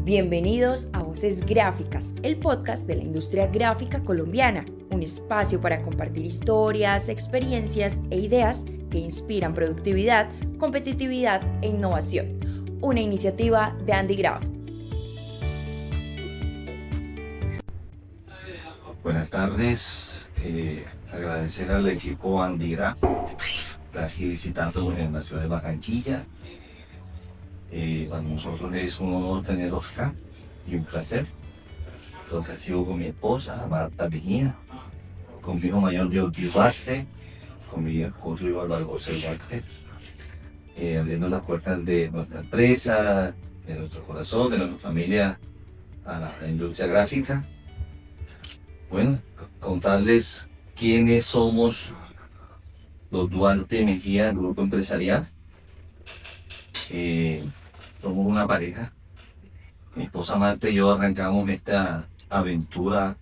Bienvenidos a Voces Gráficas, el podcast de la industria gráfica colombiana, un espacio para compartir historias, experiencias e ideas que inspiran productividad, competitividad e innovación. Una iniciativa de Andy Graph. Buenas tardes, agradecer al equipo Andy Graph, aquí visitando en la ciudad de Barranquilla. Para nosotros es un honor tenerlos acá y un placer. Lo que sigo con mi esposa, Marta Vigina, con mi hijo mayor Jordi Duarte, con mi esposo Álvaro José Duarte, abriendo las puertas de nuestra empresa, de nuestro corazón, de nuestra familia a la industria gráfica. Bueno, contarles quiénes somos los Duarte Mejía, Grupo Empresarial. Somos una pareja. Mi esposa Marta y yo arrancamos esta aventura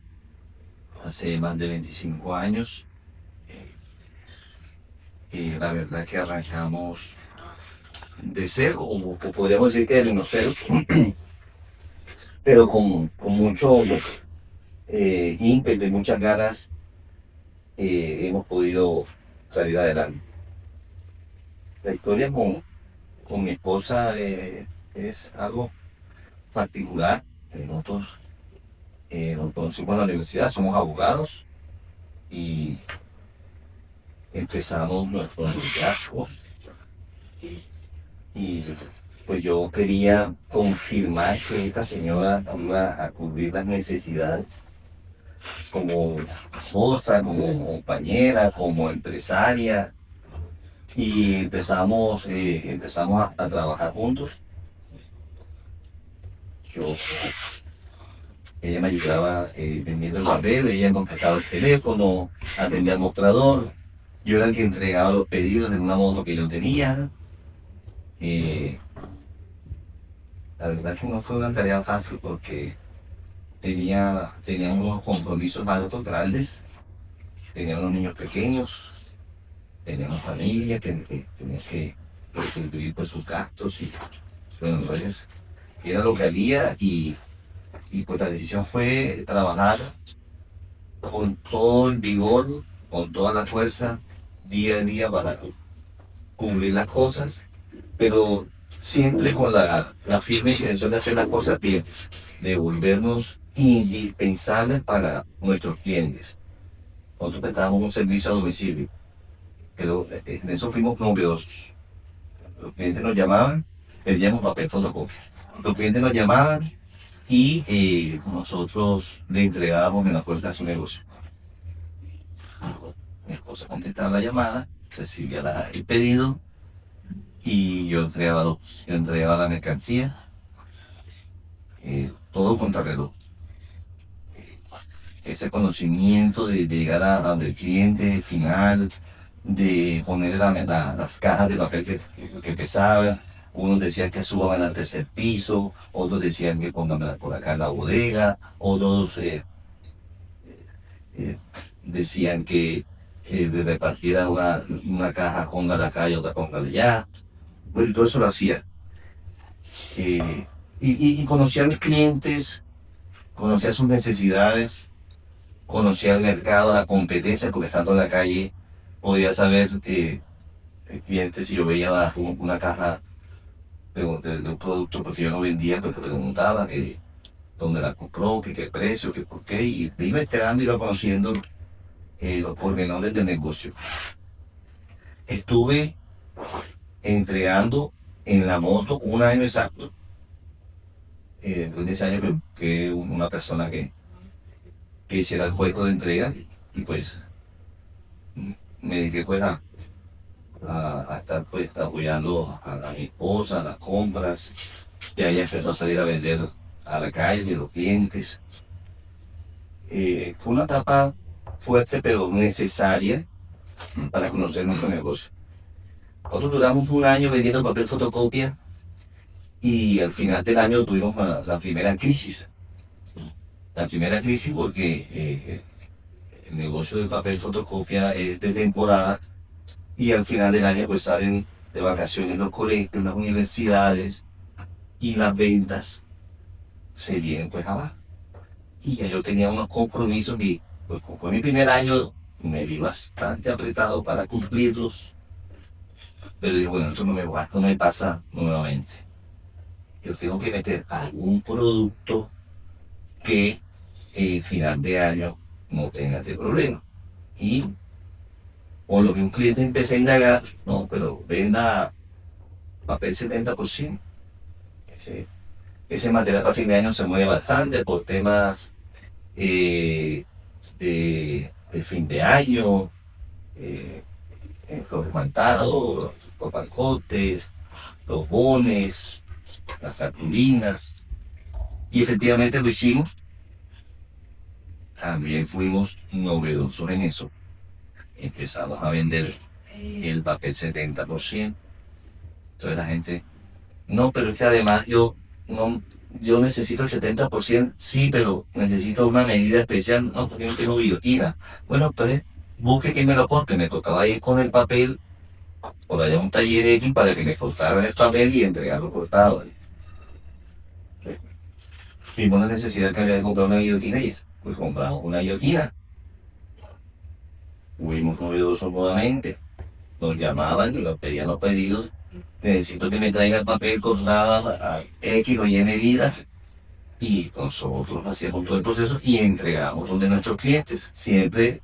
hace más de 25 años. Y la verdad que arrancamos de cero, o podríamos decir que de menos cero, pero con mucho ímpetu y muchas ganas hemos podido salir adelante. La historia con mi esposa es algo particular. Nosotros nos conocimos en la universidad, somos abogados y empezamos nuestro noviazgo. Y pues yo quería confirmar que esta señora iba a cubrir las necesidades como esposa, como compañera, como empresaria. Y empezamos a trabajar juntos. Ella me ayudaba vendiendo el papel, ella contestaba el teléfono, atendía el mostrador. Yo era el que entregaba los pedidos en una moto que yo tenía. La verdad que no fue una tarea fácil porque tenía unos compromisos altos, grandes. Tenía unos niños pequeños. Teníamos familia, tenía que contribuir por sus gastos y bueno, entonces era lo que había y pues la decisión fue trabajar con todo el vigor, con toda la fuerza, día a día para cumplir las cosas, pero siempre con la firme intención de hacer las cosas bien, de volvernos indispensables para nuestros clientes. Nosotros prestábamos un servicio a domicilio. Pero en eso fuimos novedosos. Los clientes nos llamaban, pedíamos papel fotocopia. Los clientes nos llamaban y nosotros le entregábamos en la puerta de su negocio. Mi esposa contestaba la llamada, recibía el pedido y yo entregaba la mercancía, todo contra reloj. Ese conocimiento de llegar a donde el cliente final, de poner las cajas de papel que pesaban. Unos decían que suban al tercer piso, otros decían que pónganmela por acá en la bodega, otros decían que repartiera una caja, póngala acá y otra póngala allá. Bueno, todo eso lo hacía. Y conocía a mis clientes, conocía sus necesidades, conocía el mercado, la competencia, porque estando en la calle podía saber el cliente si yo veía una caja de un producto porque yo no vendía, porque preguntaba que dónde la compró, que qué precio, que por qué, y me iba enterando, iba conociendo los pormenores del negocio. Estuve entregando en la moto un año exacto. Después de ese año que una persona que hiciera el puesto de entrega y pues me dediqué pues a estar pues apoyando a mi esposa, a las compras. Y ella empezó a salir a vender a la calle, los clientes. Fue una etapa fuerte pero necesaria para conocer nuestro negocio. Nosotros duramos un año vendiendo papel fotocopia y al final del año tuvimos la primera crisis. La primera crisis porque el negocio de papel fotocopia es de temporada y al final del año pues salen de vacaciones los colegios, las universidades y las ventas se vienen pues abajo. Y ya yo tenía unos compromisos y pues como fue mi primer año, me vi bastante apretado para cumplirlos. Pero digo, bueno, esto no me pasa nuevamente. Yo tengo que meter algún producto que final de año no tenga este problema. Y por lo que un cliente empecé a indagar, no, pero venda papel 70%. Ese, ese material para fin de año se mueve bastante por temas de fin de año, eh, los esmaltados, los pacotes, los bones, las cartulinas. Y efectivamente lo hicimos. También fuimos novedosos en eso. Empezamos a vender el papel 70%. Entonces la gente, no, pero es que además yo necesito el 70%, sí, pero necesito una medida especial, no, porque no tengo guillotina. Bueno, pues busque que me lo corte. Me tocaba ir con el papel por allá a un taller X para que me cortaran el papel y entregarlo cortado. Vimos la necesidad que había de comprar una guillotina y pues compramos una guillotina. Fuimos novedosos nuevamente. Nos llamaban y nos pedían los pedidos. Necesito que me traiga el papel cortado a X o Y medidas. Y nosotros hacíamos todo el proceso y entregamos donde nuestros clientes, siempre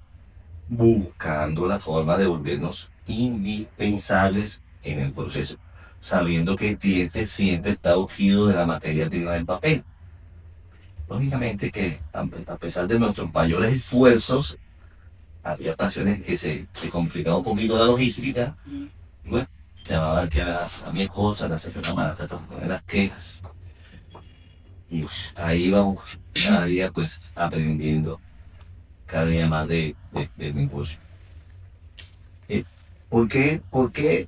buscando la forma de volvernos indispensables en el proceso, sabiendo que el cliente siempre está urgido de la materia prima del papel. Lógicamente que a pesar de nuestros mayores esfuerzos, había ocasiones que se complicaba un poquito la logística. Y bueno, llamaba aquí a mi esposa, la señora Marta, con las quejas. Y ahí vamos cada día pues aprendiendo cada día más del negocio. ¿Por qué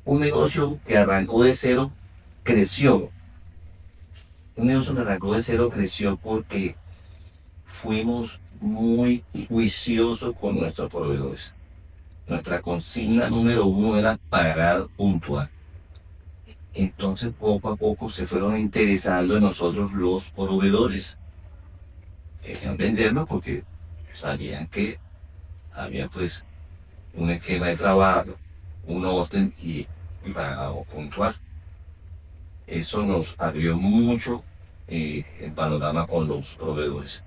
un negocio que arrancó de cero creció? Un negocio que arrancó de cero creció porque fuimos muy juiciosos con nuestros proveedores. Nuestra consigna número uno era pagar puntual. Entonces poco a poco se fueron interesando en nosotros los proveedores. Querían vendernos porque sabían que había pues un esquema de trabajo, un orden y pagado puntual. Eso nos abrió mucho el panorama con los proveedores,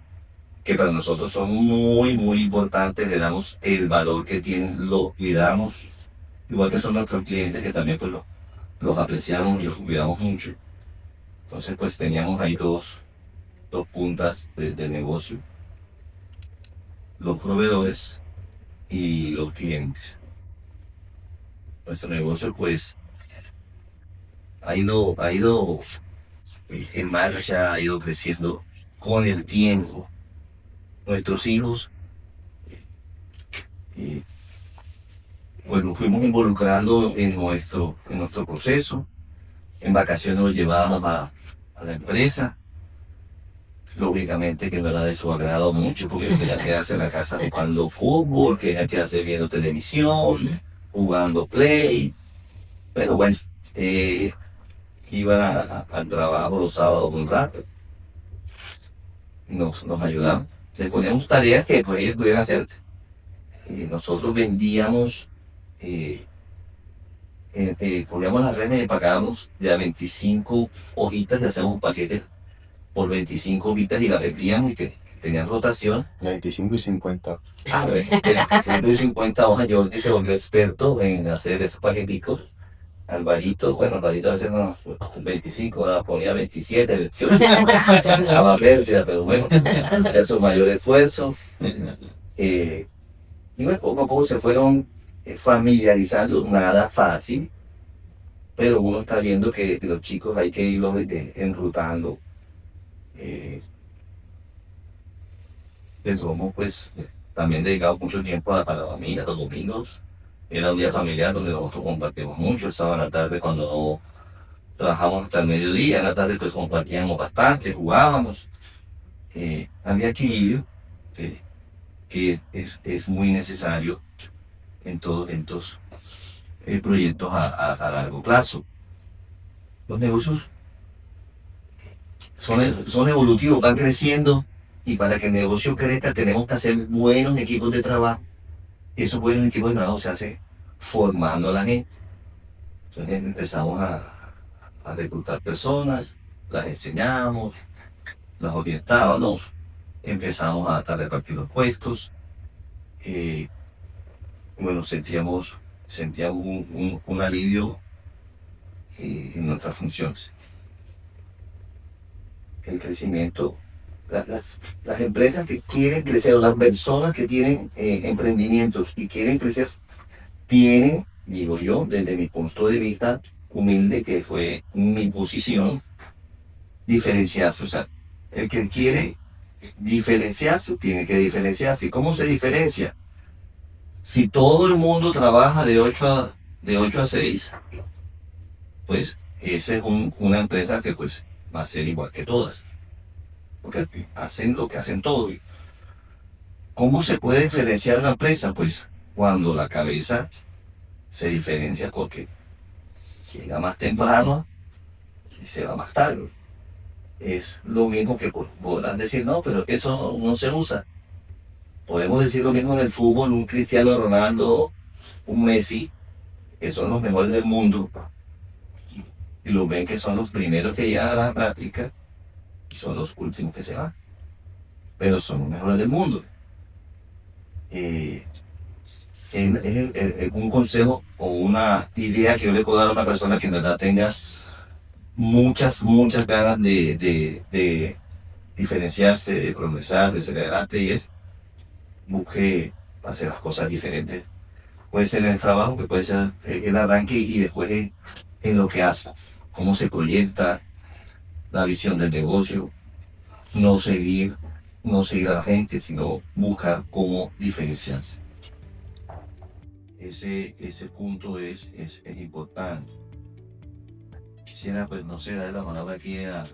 que para nosotros son muy importantes. Le damos el valor que tienen, lo cuidamos, igual que son nuestros clientes, que también pues los apreciamos y los cuidamos mucho. Entonces pues teníamos ahí dos puntas del negocio: los proveedores y los clientes. Nuestro negocio pues ha ido en marcha, ha ido creciendo con el tiempo. Nuestros hijos, pues nos fuimos involucrando en nuestro proceso. En vacaciones los llevábamos a la empresa. Lógicamente que no era de su agrado mucho, porque quería quedarse en la casa jugando fútbol, quería quedarse viendo televisión, jugando play. Pero bueno, iba al trabajo los sábados un rato. Nos ayudaban. Les poníamos tareas que pues ellos pudieran hacer. Nosotros vendíamos, poníamos las redes y pagábamos de a 25 hojitas, y hacíamos un paquete por 25 hojitas y las vendíamos y que tenían rotación. 25 y 50. De 25 y 50 hojas. Jordi se volvió experto en hacer esos paqueticos. Alvarito, bueno, Alvarito a veces no, 25, ponía 27, 28, daba pérdida, pero bueno, hacía su mayor esfuerzo. Y bueno, poco a poco se fueron familiarizando, nada fácil, pero uno está viendo que los chicos hay que irlos enrutando. De Romo, pues, también dedicado mucho tiempo a la familia, los domingos. Era un día familiar donde nosotros compartimos mucho. El sábado en la tarde, cuando no trabajamos hasta el mediodía, en la tarde pues compartíamos bastante, jugábamos. Había equilibrio, que es muy necesario en todos estos proyectos a largo plazo. Los negocios son evolutivos, van creciendo, y para que el negocio crezca tenemos que hacer buenos equipos de trabajo. Esos buenos equipos de trabajo se hacen formando a la gente. Entonces empezamos a reclutar personas, las enseñamos, las orientábamos, empezamos a repartir los puestos. Bueno, sentíamos un alivio en nuestras funciones. El crecimiento, las empresas que quieren crecer, o las personas que tienen emprendimientos y quieren crecer, tienen, digo yo, desde mi punto de vista humilde, que fue mi posición, diferenciarse. O sea, el que quiere diferenciarse, tiene que diferenciarse. ¿Cómo se diferencia? Si todo el mundo trabaja de 8 a 6, pues esa es una empresa que pues va a ser igual que todas. Porque hacen lo que hacen todos. ¿Cómo se puede diferenciar una empresa? Pues cuando la cabeza se diferencia porque llega más temprano y se va más tarde. Es lo mismo que podrán decir, no, pero eso no se usa. Podemos decir lo mismo en el fútbol, un Cristiano Ronaldo, un Messi, que son los mejores del mundo, y lo ven que son los primeros que llegan a la práctica y son los últimos que se van, pero son los mejores del mundo. Es un consejo o una idea que yo le puedo dar a una persona que en verdad tenga muchas ganas de diferenciarse, de progresar, de ser adelante, y es busque hacer las cosas diferentes. Puede ser en el trabajo, que puede ser el arranque, y después en lo que hace, cómo se proyecta la visión del negocio, no seguir a la gente, sino buscar cómo diferenciarse. Ese punto es importante. Quisiera, pues, no sé, darle la palabra aquí a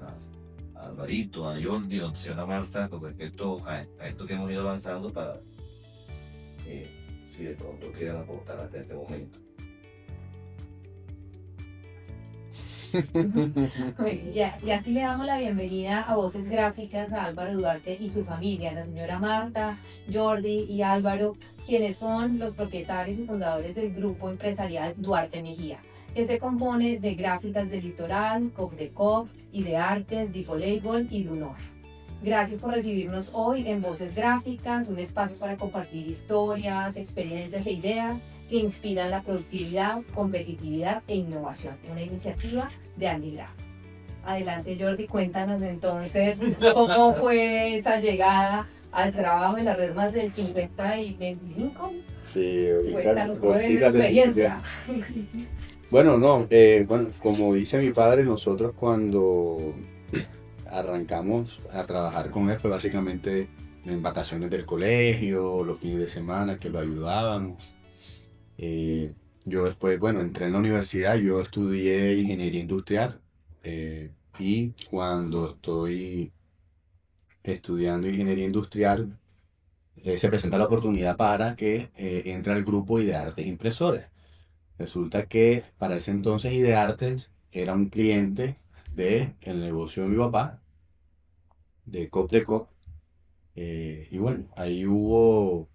Alvarito, a Jordi, a la señora Marta, con respecto a esto que hemos ido avanzando, para si de pronto quieran aportar hasta este momento. Bueno, y así le damos la bienvenida a Voces Gráficas a Álvaro Duarte y su familia, la señora Marta, Jordi y Álvaro, quienes son los propietarios y fundadores del grupo empresarial Duarte Mejía, que se compone de Gráficas del Litoral, Coc de Coc, Ideartes, Difolabel y Dunor. Gracias por recibirnos hoy en Voces Gráficas, un espacio para compartir historias, experiencias e ideas que inspiran la productividad, competitividad e innovación. Una iniciativa de Andigraph. Adelante, Jordi, cuéntanos entonces cómo fue esa llegada al trabajo en la red más del 50 y 25. Sí, Cuéntanos cómo es la experiencia. Bueno, como dice mi padre, nosotros cuando arrancamos a trabajar con él fue básicamente en vacaciones del colegio, los fines de semana que lo ayudábamos. Yo después, entré en la universidad, yo estudié ingeniería industrial, y cuando estoy estudiando ingeniería industrial se presenta la oportunidad para que entre al grupo Ideartes Impresores. Resulta que para ese entonces Ideartes era un cliente del negocio de mi papá, de Coc de Coc, y bueno, ahí hubo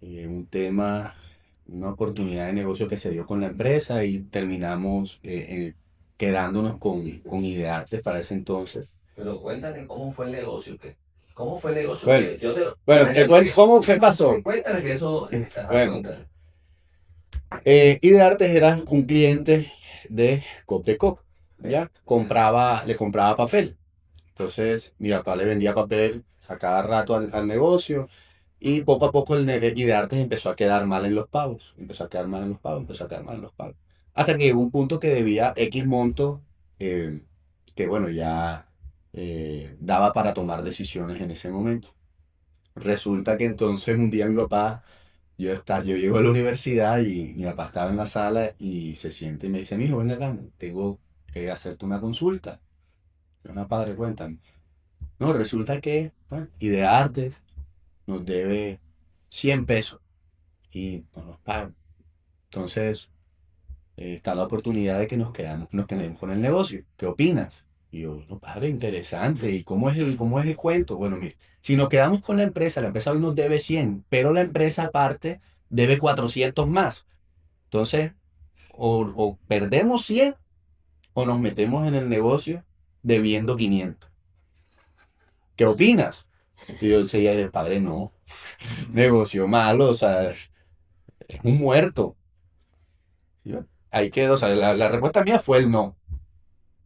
un tema, una oportunidad de negocio que se dio con la empresa y terminamos quedándonos con Ideartes para ese entonces. Pero cuéntame cómo fue el negocio. ¿Cómo fue el negocio? ¿Qué pasó? Cuéntale que eso... Bueno, Ideartes era un cliente de Coc de Coc, ¿ya? Le compraba papel. Entonces mi papá le vendía papel a cada rato al negocio, y poco a poco Ideartes empezó a quedar mal en los pagos. Hasta que llegó un punto que debía X monto, que ya daba para tomar decisiones en ese momento. Resulta que entonces un día yo llego a la universidad y mi papá estaba en la sala y se siente y me dice: mijo, ven acá, tengo que hacerte una consulta. Yo: padre, cuéntame. No, resulta que Ideartes nos debe 100 pesos y no nos pagan. Entonces está la oportunidad de que nos quedemos con el negocio. ¿Qué opinas? Y yo, no, padre, interesante. ¿Y cómo es el cuento? Bueno, mire, si nos quedamos con la empresa hoy nos debe 100, pero la empresa aparte debe 400 más. Entonces, o perdemos 100 o nos metemos en el negocio debiendo 500. ¿Qué opinas? Y yo decía, padre, no, negocio malo, o sea, es un muerto. Y yo, ahí quedó, o sea, la respuesta mía fue el no.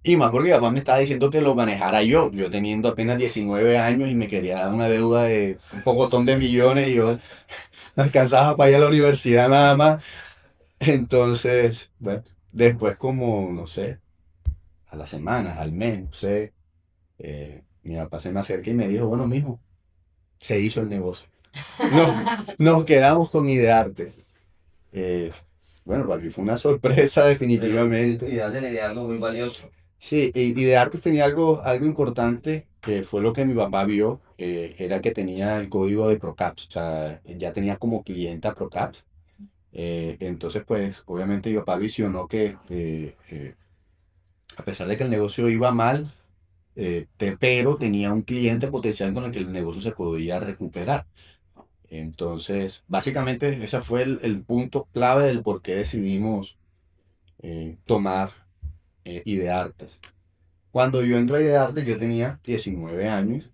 Y más porque mi papá me estaba diciendo que lo manejara yo teniendo apenas 19 años y me quería dar una deuda de un pocotón de millones y yo no alcanzaba para ir a la universidad nada más. Entonces, bueno, después como, no sé, a las semanas, al mes, no sé, mi papá se me acerca y me dijo, bueno, mijo, se hizo el negocio. Nos quedamos con Idearte. Eh, bueno, para mí fue una sorpresa definitivamente. Y darle algo muy valioso. Sí, y de Artes tenía algo importante que fue lo que mi papá vio, era que tenía el código de Procaps, o sea, ya tenía como clienta Procaps. Entonces, pues, obviamente mi papá visionó que a pesar de que el negocio iba mal, pero tenía un cliente potencial con el que el negocio se podía recuperar. Entonces, básicamente ese fue el punto clave del por qué decidimos tomar Ideartes. Cuando yo entré a Idearte yo tenía 19 años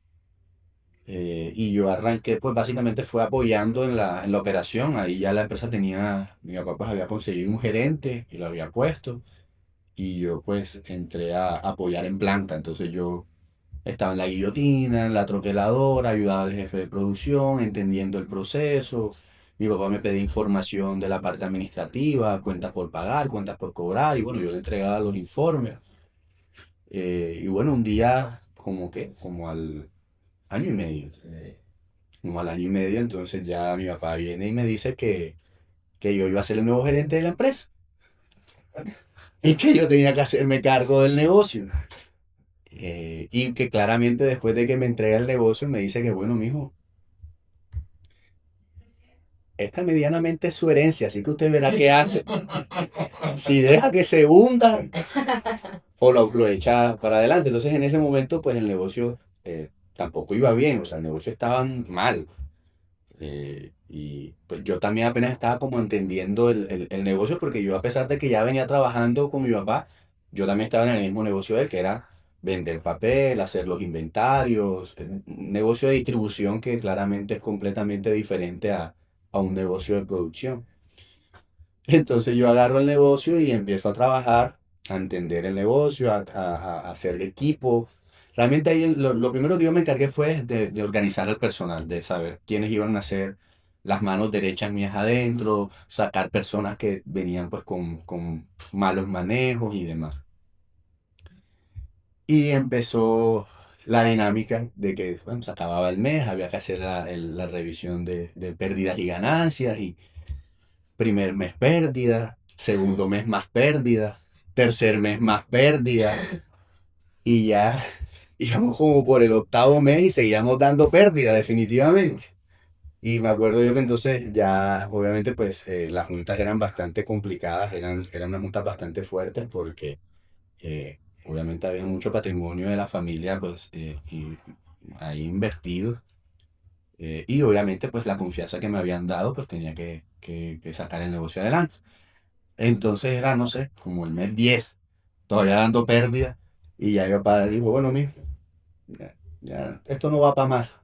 y yo arranqué, pues básicamente fue apoyando en la operación. Ahí ya la empresa tenía, mi papá pues había conseguido un gerente y lo había puesto y yo pues entré a apoyar en planta. Entonces yo estaba en la guillotina, en la troqueladora, ayudaba al jefe de producción, entendiendo el proceso. Mi papá me pedía información de la parte administrativa, cuentas por pagar, cuentas por cobrar y bueno, yo le entregaba los informes. Y bueno, un día, como al año y medio, como al año y medio, entonces ya mi papá viene y me dice que yo iba a ser el nuevo gerente de la empresa y que yo tenía que hacerme cargo del negocio. Y que claramente después de que me entrega el negocio me dice que bueno, mijo, esta medianamente es su herencia, así que usted verá qué hace. Si deja que se hunda o lo echa para adelante. Entonces en ese momento pues el negocio tampoco iba bien, o sea, el negocio estaba mal. Y pues yo también apenas estaba como entendiendo el negocio porque yo a pesar de que ya venía trabajando con mi papá, yo también estaba en el mismo negocio de él, que era vender papel, hacer los inventarios, un negocio de distribución que claramente es completamente diferente a un negocio de producción. Entonces yo agarro el negocio y empiezo a trabajar, a entender el negocio, a hacer equipo. Realmente ahí lo primero que yo me encargué fue de organizar el personal, de saber quiénes iban a ser las manos derechas mías adentro, sacar personas que venían pues con malos manejos y demás. Y empezó la dinámica de que, bueno, se acababa el mes, había que hacer la revisión de pérdidas y ganancias y primer mes pérdida, segundo mes más pérdida, tercer mes más pérdida y ya íbamos como por el octavo mes y seguíamos dando pérdida definitivamente. Y me acuerdo yo que entonces ya obviamente pues las juntas eran bastante complicadas, eran unas juntas bastante fuertes porque obviamente había mucho patrimonio de la familia pues y ahí invertido. Y obviamente pues la confianza que me habían dado pues tenía que sacar el negocio adelante. Entonces era, no sé, como el mes 10 todavía dando pérdida. Y ya mi papá dijo, bueno, mijo, ya, esto no va para más.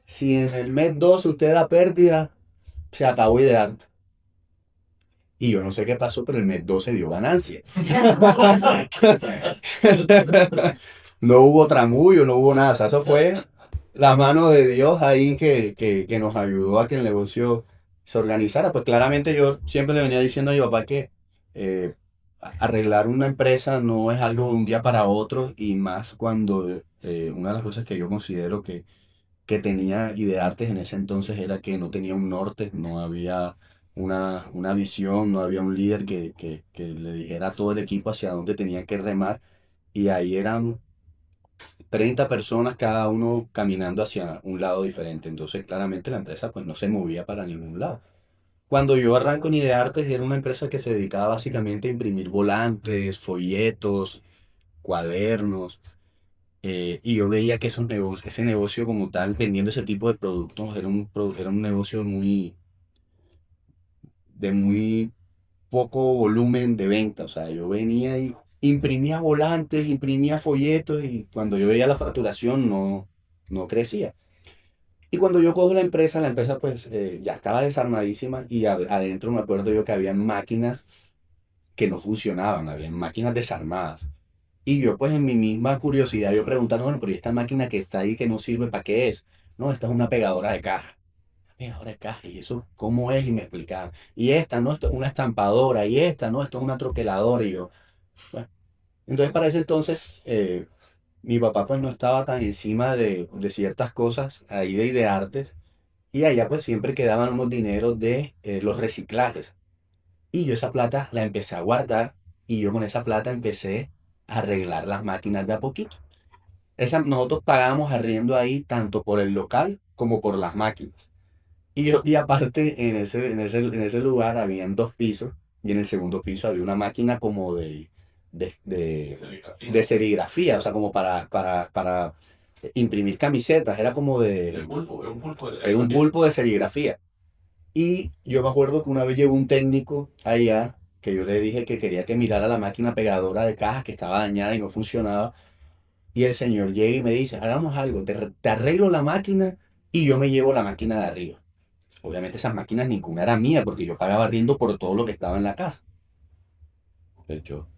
Si en el mes 2 usted da pérdida, se acabó Idearte. Y yo no sé qué pasó, pero el mes 2 se dio ganancia. No hubo tramullo, no hubo nada. O sea, eso fue la mano de Dios ahí que nos ayudó a que el negocio se organizara. Pues claramente yo siempre le venía diciendo a mi papá que eh, arreglar una empresa no es algo de un día para otro y más cuando una de las cosas que yo considero que tenía Ideartes en ese entonces era que no tenía un norte, no había una visión, no había un líder que le dijera a todo el equipo hacia dónde tenía que remar y ahí eran 30 personas cada uno caminando hacia un lado diferente. Entonces, claramente la empresa pues no se movía para ningún lado. Cuando yo arranco en Ideartes era una empresa que se dedicaba básicamente a imprimir volantes, folletos, cuadernos. Y yo veía que ese negocio como tal, vendiendo ese tipo de productos, era un negocio de muy poco volumen de venta. O sea, yo venía y imprimía volantes, imprimía folletos y cuando yo veía la facturación no crecía. Y cuando yo cojo la empresa pues ya estaba desarmadísima y adentro me acuerdo yo que había máquinas que no funcionaban, había máquinas desarmadas. Y yo pues en mi misma curiosidad yo preguntando, bueno, pero ¿y esta máquina que está ahí que no sirve para qué es? No, esta es una pegadora de caja. Pegadora de caja, ¿y eso cómo es? Y me explicaban. Y esta, no, esto es una estampadora, y esta, no, esto es una troqueladora. Y yo, bueno. Entonces para ese entonces mi papá pues no estaba tan encima de ciertas cosas ahí de artes. Y allá pues siempre quedaban unos dineros de los reciclajes. Y yo esa plata la empecé a guardar y yo con esa plata empecé a arreglar las máquinas de a poquito. Nosotros pagábamos arriendo ahí tanto por el local como por las máquinas. Y aparte en ese lugar habían dos pisos y en el segundo piso había una máquina como de, de, de serigrafía, o sea, como para imprimir camisetas, era como era un pulpo de serigrafía. Y yo me acuerdo que una vez llegó un técnico allá que yo le dije que quería que mirara la máquina pegadora de cajas que estaba dañada y no funcionaba. Y el señor llega y me dice, hagamos algo, te arreglo la máquina y yo me llevo la máquina de arriba. Obviamente esas máquinas ninguna era mía porque yo pagaba arriendo por todo lo que estaba en la casa. Pero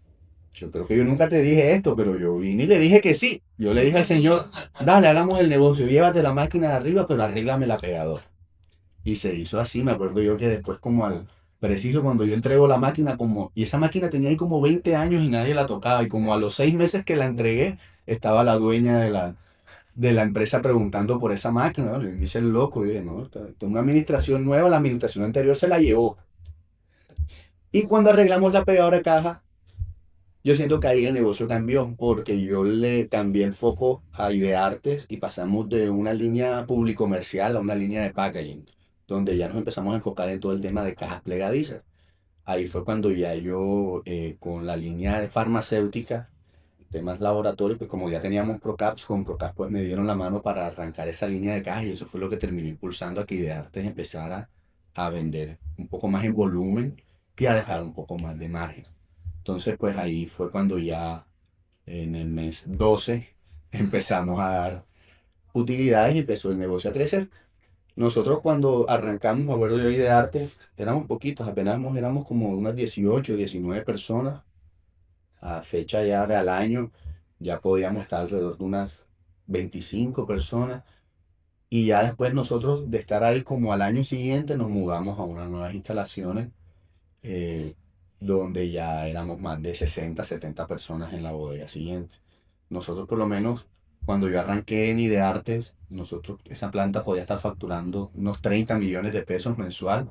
yo creo que yo nunca te dije esto, pero yo vine y le dije que sí. Yo le dije al señor, dale, hagamos el negocio, llévate la máquina de arriba, pero arréglame la pegadora. Y se hizo así, me acuerdo yo que después como al preciso cuando yo entrego la máquina y esa máquina tenía ahí como 20 años y nadie la tocaba y como a los 6 meses que la entregué estaba la dueña de la empresa preguntando por esa máquina, ¿no? Y me hice el loco y dije, no, esta es una administración nueva, la administración anterior se la llevó. Y cuando arreglamos la pegadora de caja, yo siento que ahí el negocio cambió porque yo le cambié el foco a Ideartes y pasamos de una línea publicomercial a una línea de packaging, donde ya nos empezamos a enfocar en todo el tema de cajas plegadizas. Ahí fue cuando ya yo, con la línea de farmacéutica, temas laboratorios, pues como ya teníamos Procaps, con Procaps pues me dieron la mano para arrancar esa línea de cajas y eso fue lo que terminó impulsando a que Ideartes empezara a vender un poco más en volumen y a dejar un poco más de margen. Entonces, pues ahí fue cuando ya en el mes 12 empezamos a dar utilidades y empezó el negocio a crecer. Nosotros cuando arrancamos, me acuerdo yo de arte, éramos poquitos, apenas éramos como unas 18 19 personas. A fecha ya de al año ya podíamos estar alrededor de unas 25 personas. Y ya después nosotros de estar ahí como al año siguiente nos mudamos a unas nuevas instalaciones eh, donde ya éramos más de 60 70 personas en la bodega siguiente. Nosotros por lo menos, cuando yo arranqué en Ideartes, esa planta podía estar facturando unos 30 millones de pesos mensual.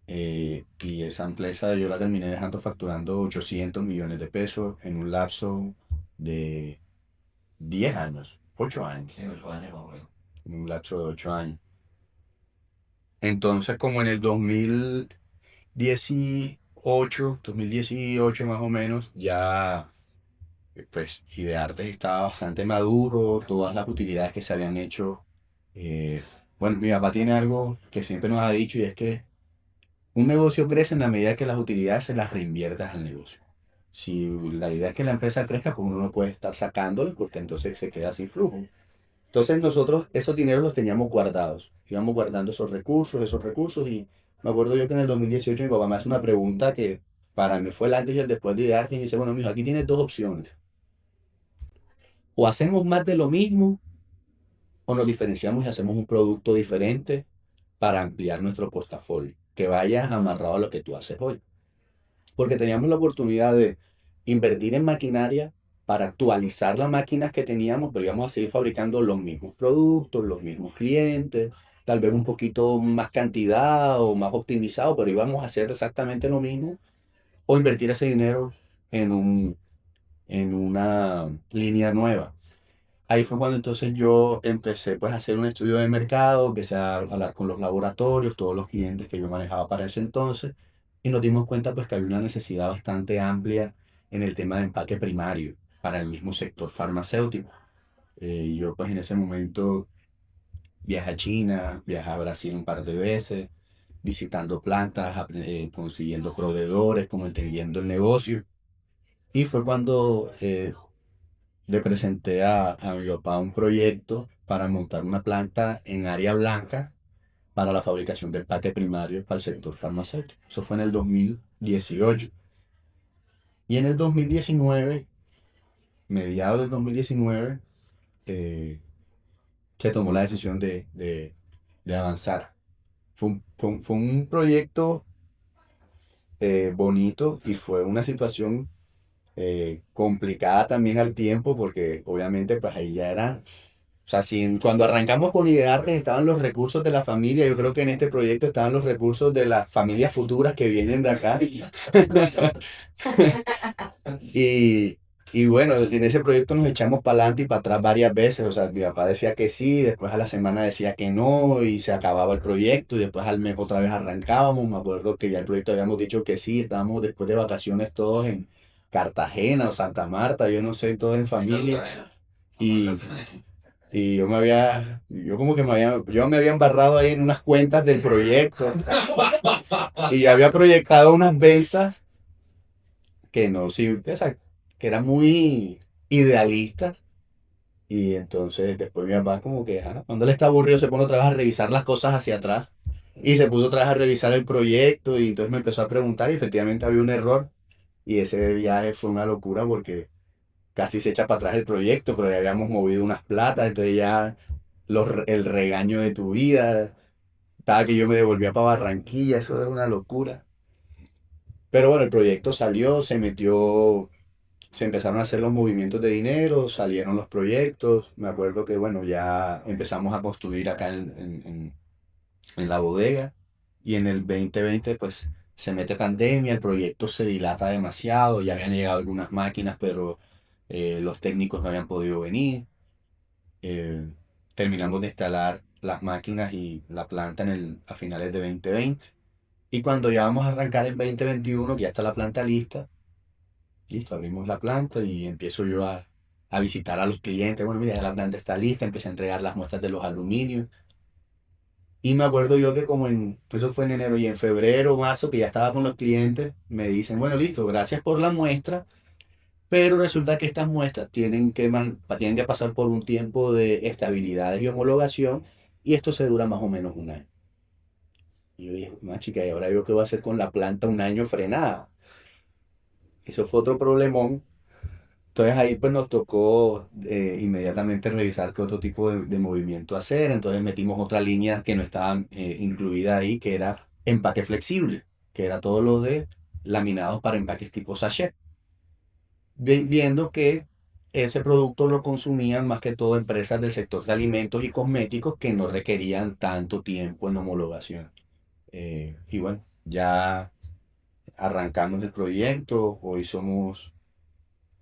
Y esa empresa yo la terminé dejando facturando 800 millones de pesos en un lapso de 10 años, 8 años, Sí, 8 años más o menos. en un lapso de 8 años. Entonces, como en el 2018 más o menos, ya pues Ideartes estaba bastante maduro, todas las utilidades que se habían hecho. eh, bueno, mi papá tiene algo que siempre nos ha dicho y es que un negocio crece en la medida que las utilidades se las reinviertas al negocio. Si la idea es que la empresa crezca, pues uno no puede estar sacándolo porque entonces se queda sin flujo. Entonces nosotros esos dineros los teníamos guardados. Íbamos guardando esos recursos y me acuerdo yo que en el 2018 mi papá me hace una pregunta que para mí fue el antes y el después de idear, que me dice, bueno, mijo, aquí tienes dos opciones. O hacemos más de lo mismo o nos diferenciamos y hacemos un producto diferente para ampliar nuestro portafolio, que vaya amarrado a lo que tú haces hoy. Porque teníamos la oportunidad de invertir en maquinaria para actualizar las máquinas que teníamos, pero íbamos a seguir fabricando los mismos productos, los mismos clientes, tal vez un poquito más cantidad o más optimizado, pero íbamos a hacer exactamente lo mismo, o invertir ese dinero en una línea nueva. Ahí fue cuando entonces yo empecé pues a hacer un estudio de mercado, empecé a hablar con los laboratorios, todos los clientes que yo manejaba para ese entonces, y nos dimos cuenta pues que había una necesidad bastante amplia en el tema de empaque primario para el mismo sector farmacéutico. Yo pues en ese momento viajé a China, viajé a Brasil un par de veces, visitando plantas, consiguiendo proveedores, como entendiendo el negocio. Y fue cuando le presenté a mi papá un proyecto para montar una planta en área blanca para la fabricación de empaque primario para el sector farmacéutico. Eso fue en el 2018. Y en el 2019, mediados del 2019, eh, se tomó la decisión de avanzar. Fue un proyecto bonito y fue una situación complicada también al tiempo porque obviamente pues ahí ya era, o sea, si cuando arrancamos con Ideartes estaban los recursos de la familia, yo creo que en este proyecto estaban los recursos de las familias futuras que vienen de acá. Y, y bueno, en ese proyecto nos echamos para adelante y para atrás varias veces. O sea, mi papá decía que sí, después a la semana decía que no y se acababa el proyecto y después al mes otra vez arrancábamos. Me acuerdo que ya el proyecto habíamos dicho que sí, estábamos después de vacaciones todos en Cartagena o Santa Marta, yo no sé, todos en familia. Y, y yo como que yo me había embarrado ahí en unas cuentas del proyecto y había proyectado unas ventas que no, sí, o sea, que eran muy idealistas. Y entonces después mi papá como que, cuando él está aburrido se pone otra vez a revisar las cosas hacia atrás. Y se puso otra vez a revisar el proyecto y entonces me empezó a preguntar y efectivamente había un error. Y ese viaje fue una locura porque casi se echa para atrás el proyecto, pero ya habíamos movido unas platas, entonces ya el regaño de tu vida, estaba que yo me devolvía para Barranquilla, eso era una locura. Pero bueno, el proyecto salió, se empezaron a hacer los movimientos de dinero, salieron los proyectos. Me acuerdo que, bueno, ya empezamos a construir acá en la bodega y en el 2020, pues, se mete pandemia, el proyecto se dilata demasiado, ya habían llegado algunas máquinas, pero los técnicos no habían podido venir. Eh, Terminamos de instalar las máquinas y la planta a finales de 2020. Y cuando ya vamos a arrancar en 2021, que ya está la planta lista, listo, abrimos la planta y empiezo yo a visitar a los clientes. Bueno, mira, ya la planta está lista, empecé a entregar las muestras de los aluminios. Y me acuerdo yo que eso fue en enero y en febrero, marzo, que ya estaba con los clientes, me dicen, bueno, listo, gracias por la muestra, pero resulta que estas muestras tienen que pasar por un tiempo de estabilidad y homologación y esto se dura más o menos un año. Y yo dije, más chica, ¿y ahora yo qué voy a hacer con la planta un año frenada? Eso fue otro problemón. Entonces ahí pues nos tocó inmediatamente revisar qué otro tipo de movimiento hacer. Entonces metimos otra línea que no estaba incluida ahí, que era empaque flexible, que era todo lo de laminados para empaques tipo sachet. Viendo que ese producto lo consumían más que todo empresas del sector de alimentos y cosméticos que no requerían tanto tiempo en homologación. Y bueno, ya arrancamos el proyecto, hoy somos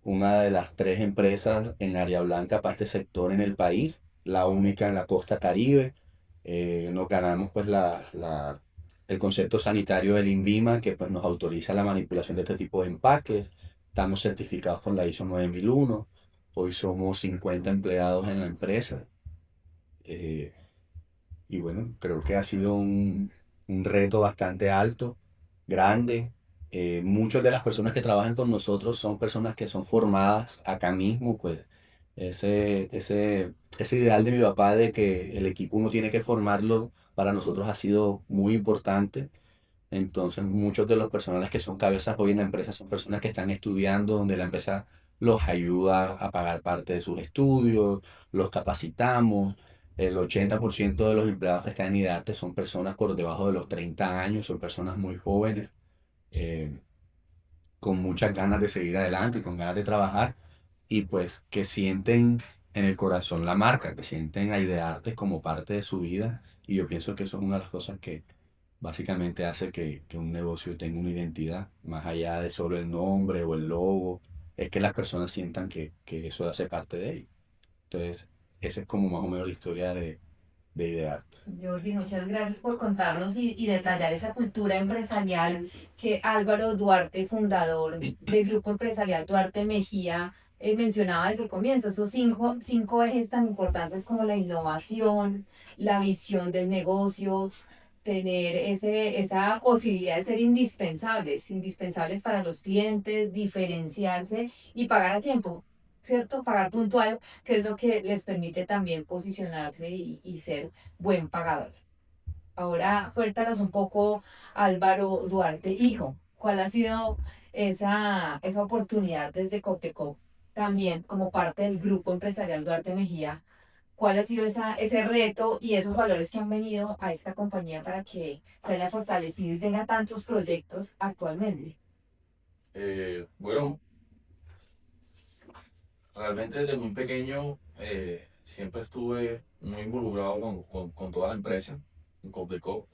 una de las 3 empresas en área blanca para este sector en el país, la única en la costa Caribe. Nos ganamos pues el concepto sanitario del INVIMA que pues nos autoriza la manipulación de este tipo de empaques. Estamos certificados con la ISO 9001. Hoy somos 50 empleados en la empresa. Eh, y bueno, creo que ha sido un reto bastante alto, grande. Muchas de las personas que trabajan con nosotros son personas que son formadas acá mismo, pues ese ideal de mi papá de que el equipo uno tiene que formarlo, para nosotros ha sido muy importante. Entonces, muchos de los personales que son cabezas hoy en la empresa son personas que están estudiando, donde la empresa los ayuda a pagar parte de sus estudios, los capacitamos. El 80% de los empleados que están en IDARTE son personas por debajo de los 30 años, son personas muy jóvenes, eh, con muchas ganas de seguir adelante y con ganas de trabajar y pues que sienten en el corazón la marca, que sienten a IDEARTES como parte de su vida y yo pienso que eso es una de las cosas que básicamente hace que un negocio tenga una identidad, más allá de solo el nombre o el logo, es que las personas sientan que eso hace parte de ellos. Entonces, esa es como más o menos la historia de IDEARTES. Jordi, muchas gracias por contarnos y detallar esa cultura empresarial que Álvaro Duarte, fundador del Grupo Empresarial Duarte Mejía, mencionaba desde el comienzo, esos cinco ejes tan importantes como la innovación, la visión del negocio, tener esa posibilidad de ser indispensables para los clientes, diferenciarse y pagar a tiempo, ¿cierto? Pagar puntual, que es lo que les permite también posicionarse y ser buen pagador. Ahora, cuéntanos un poco, Álvaro Duarte, hijo, ¿cuál ha sido esa oportunidad desde Copecop también como parte del grupo empresarial Duarte Mejía? ¿Cuál ha sido ese reto y esos valores que han venido a esta compañía para que se haya fortalecido y tenga tantos proyectos actualmente? Bueno, realmente desde muy pequeño siempre estuve muy involucrado con toda la empresa, con Copecop.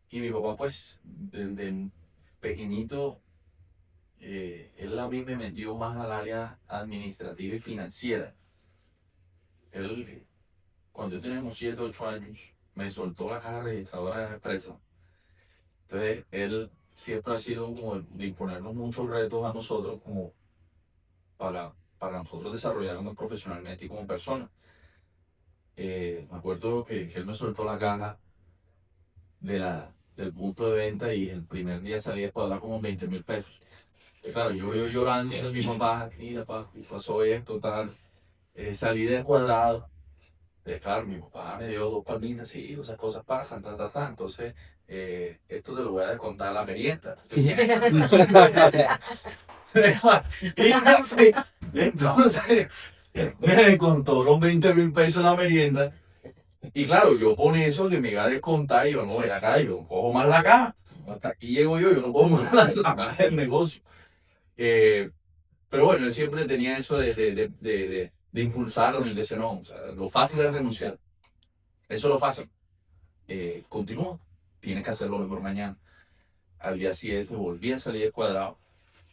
Y mi papá, pues, desde pequeñito, él a mí me metió más al área administrativa y financiera. Él, cuando yo tenía unos 7 8 años, me soltó la caja registradora de la empresa. Entonces, él siempre ha sido como de imponernos muchos retos a nosotros como para nosotros desarrollarnos profesionalmente y como personas. Me acuerdo que él me soltó la caja del punto de venta y el primer día salí a cuadrar como 20.000 pesos. Y claro, yo llorando, y mi papá, mira, pasó esto, tal. Salí del cuadrado. Claro, mi papá me dio 2 palmitas, sí, esas cosas pasan, ta, ta, ta. Entonces, esto te lo voy a descontar a la merienda. Entonces, me descontó los 20.000 pesos en la merienda. Y claro, yo con eso que me iba a descontar, yo no, ven acá, yo cojo más la caja. Hasta aquí llego yo no puedo más la caja del negocio. Pero bueno, él siempre tenía eso de impulsarlo y de decir, no, o sea, lo fácil es renunciar. Eso es lo fácil. Continúa, tienes que hacerlo mejor mañana. Al día siguiente volví a salir del cuadrado,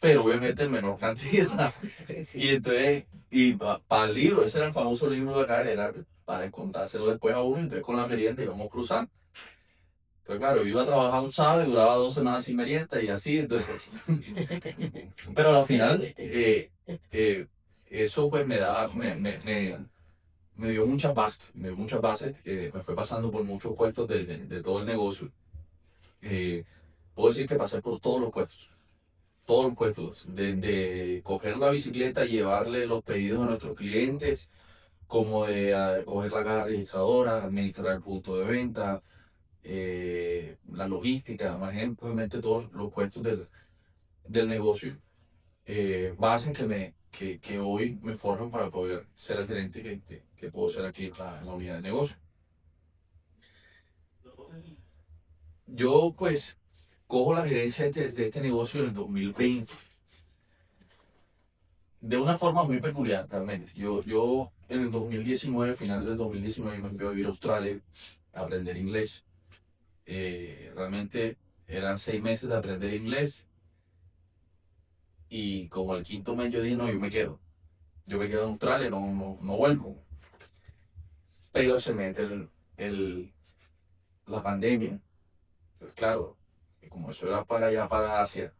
pero obviamente en menor cantidad. Y entonces, para el libro, ese era el famoso libro de acá, era para descontárselo después a uno, y entonces con la merienda íbamos cruzando. Entonces, claro, yo iba a trabajar un sábado y duraba 2 semanas sin merienda y así, entonces. Pero al final, eso pues me dio muchas bases, me fue pasando por muchos puestos de todo el negocio. Puedo decir que pasé por todos los puestos, desde coger la bicicleta y llevarle los pedidos a nuestros clientes, como de coger la caja registradora, administrar el punto de venta, la logística, más ejemplo, todos los puestos del negocio, bases que hoy me forman para poder ser el gerente que puedo ser aquí en la unidad de negocio. Yo pues cojo la gerencia de este negocio en el 2020. De una forma muy peculiar, realmente. Yo en el 2019, final del 2019, me fui a vivir a Australia a aprender inglés. Realmente eran 6 meses de aprender inglés. Y como el quinto mes yo dije, no, yo me quedo. Yo me quedo en Australia, no vuelvo. Pero se mete la pandemia. Pues claro, como eso era para allá, para Asia,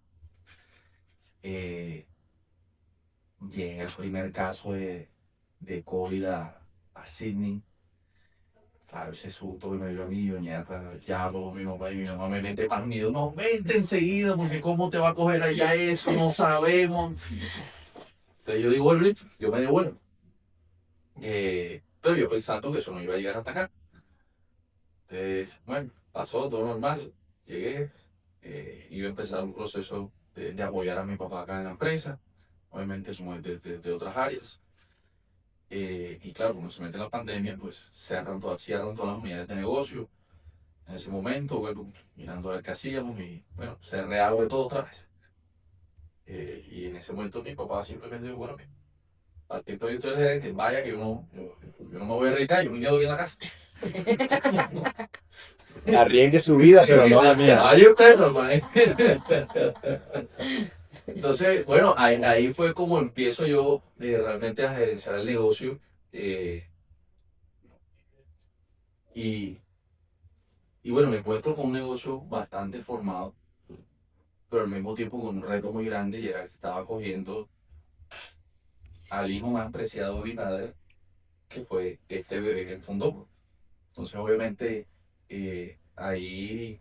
llega el primer caso de COVID a Sydney. Claro, ese susto que me dio a mí, yo ya hablo con mi mamá y mi mamá me mete más miedo. No, vente enseguida, porque cómo te va a coger allá eso, no sabemos. Entonces yo digo, bueno, listo, yo me devuelvo. Pero yo pensando que eso no iba a llegar hasta acá. Entonces, bueno, pasó todo normal. Llegué, iba a empezar un proceso de apoyar a mi papá acá en la empresa. Obviamente somos de otras áreas. Y claro, cuando se mete la pandemia, pues cierran todas las unidades de negocio. En ese momento, bueno, mirando a ver qué hacíamos y bueno, se reabre todo otra vez. Y en ese momento mi papá simplemente dijo, bueno, al tiempo yo estoy el gerente, vaya que yo no me voy a arriesgar, yo me quedo aquí en la casa. Arriesgue su vida, pero no la mía. Ahí usted, normal. Entonces, bueno, ahí fue como empiezo yo realmente a gerenciar el negocio. Y bueno, me encuentro con un negocio bastante formado, pero al mismo tiempo con un reto muy grande y era que estaba cogiendo al hijo más preciado de mi madre, que fue este bebé que él fundó. Entonces, obviamente, ahí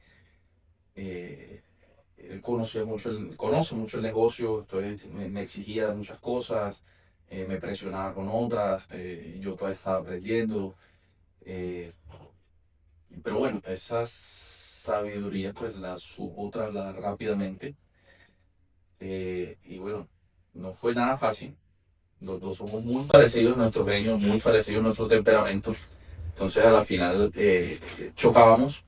él conoce mucho el negocio, entonces me exigía muchas cosas, me presionaba con otras, yo todavía estaba aprendiendo. eh, pero bueno, esa sabiduría pues la supo trasladar rápidamente. Y bueno, no fue nada fácil. Los dos somos muy parecidos en nuestros genios, muy parecidos en nuestro temperamento. Entonces a la final chocábamos,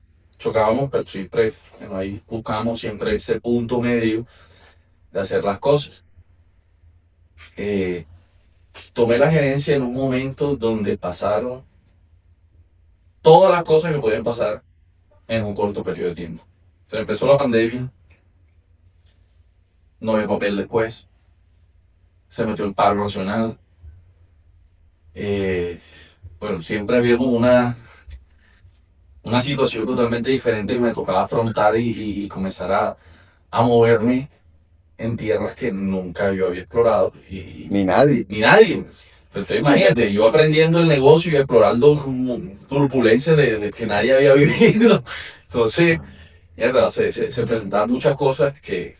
pero siempre, bueno, ahí buscamos siempre ese punto medio de hacer las cosas. Eh, Tomé la gerencia en un momento donde pasaron todas las cosas que podían pasar en un corto periodo de tiempo. Se empezó la pandemia, no había papel después, se metió el paro nacional. Bueno, siempre había como una situación totalmente diferente que me tocaba afrontar y comenzar a moverme en tierras que nunca yo había explorado. Ni nadie. Ni nadie. Pero entonces, imagínate, yo aprendiendo el negocio y explorando turbulencias de que nadie había vivido. Entonces, mierda, se presentaban muchas cosas que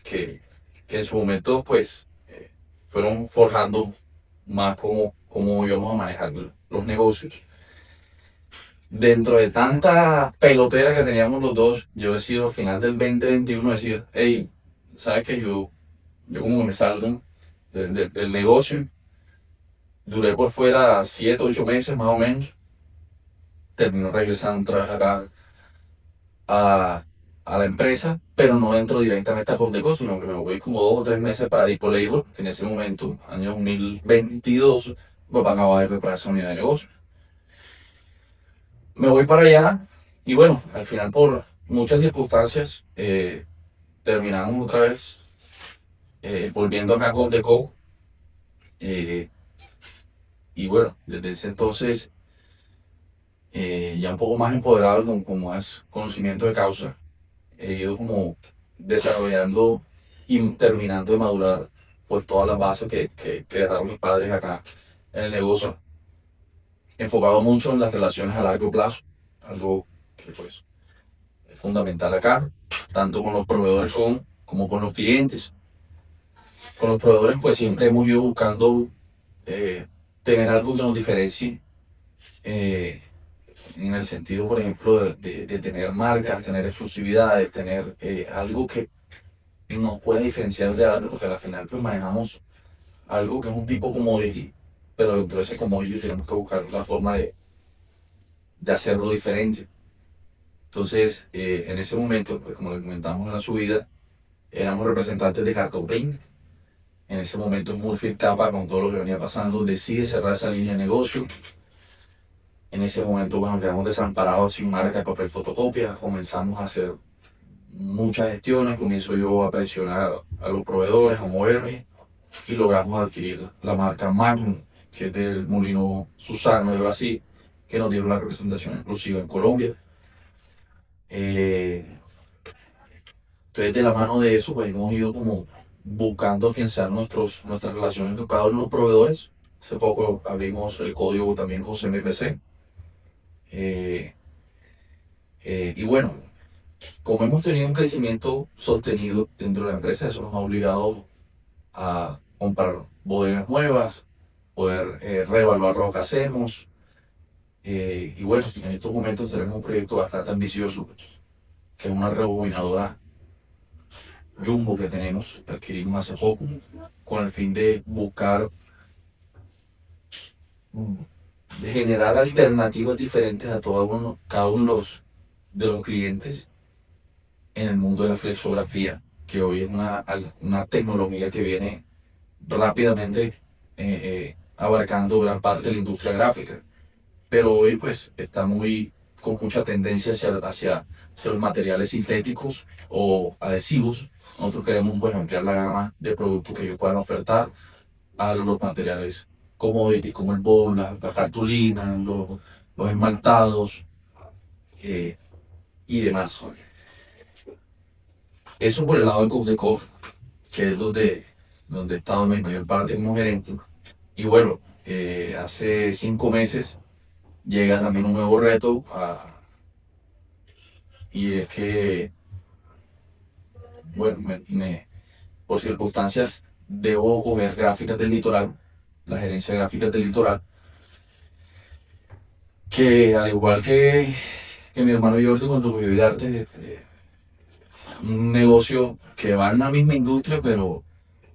en su momento pues fueron forjando más cómo íbamos a manejar los negocios. Dentro de tanta pelotera que teníamos los dos, yo decido al final del 2021 decir, hey, ¿sabes qué? Yo como que me salgo del negocio. Duré por fuera 7, 8 meses más o menos. Termino regresando otra vez acá a la empresa, pero no entro directamente a Corteco, sino que me voy como 2 o 3 meses para Dispo Label, que en ese momento, año 2022, pues acababa de preparar esa unidad de negocio. Me voy para allá y bueno, al final por muchas circunstancias terminamos otra vez volviendo acá a Corteco. Y bueno, desde ese entonces ya un poco más empoderado con más conocimiento de causa, he ido como desarrollando y terminando de madurar pues todas las bases que dejaron mis padres acá en el negocio, enfocado mucho en las relaciones a largo plazo, algo que pues es fundamental acá, tanto con los proveedores como con los clientes. Con los proveedores pues siempre hemos ido buscando tener algo que nos diferencie, en el sentido, por ejemplo, de tener marcas, tener exclusividades, tener algo que nos pueda diferenciar de algo, porque al final pues manejamos algo que es un tipo commodity, pero dentro de ese commodity tenemos que buscar la forma de hacerlo diferente. Entonces, en ese momento, pues como le comentamos en la subida, éramos representantes de Cartón 20. En ese momento Smurfit Kappa, con todo lo que venía pasando, decide cerrar esa línea de negocio. En ese momento, bueno, quedamos desamparados sin marca de papel fotocopia. Comenzamos a hacer muchas gestiones. Comienzo yo a presionar a los proveedores, a moverme. Y logramos adquirir la marca Magnum, que es del Molino Susano de Brasil, que nos dieron la representación exclusiva en Colombia. Entonces, de la mano de eso, pues hemos ido como buscando afianzar nuestras relaciones con cada uno de los proveedores. Hace poco abrimos el código también con CMPC. Y bueno, como hemos tenido un crecimiento sostenido dentro de la empresa, eso nos ha obligado a comprar bodegas nuevas, poder reevaluar lo que hacemos. Y bueno, en estos momentos tenemos un proyecto bastante ambicioso, que es una rebobinadora Jumbo que tenemos, que adquirimos hace poco, con el fin de buscar de generar alternativas diferentes a cada uno de los clientes en el mundo de la flexografía, que hoy es una tecnología que viene rápidamente abarcando gran parte de la industria gráfica, pero hoy pues está con mucha tendencia hacia los materiales sintéticos o adhesivos. Nosotros queremos pues ampliar la gama de productos que ellos puedan ofertar a los materiales commodities como el bond, la cartulina, los esmaltados y demás. eso por el lado de Cofdecor, que es donde he estado en mayor parte como gerente. Y bueno, hace 5 meses llega también un nuevo reto y es que, bueno, por circunstancias debo coger gráficas del litoral, la gerencia de gráficas del litoral, que al igual que mi hermano Jordi cuando cogió de arte, un negocio que va en la misma industria, pero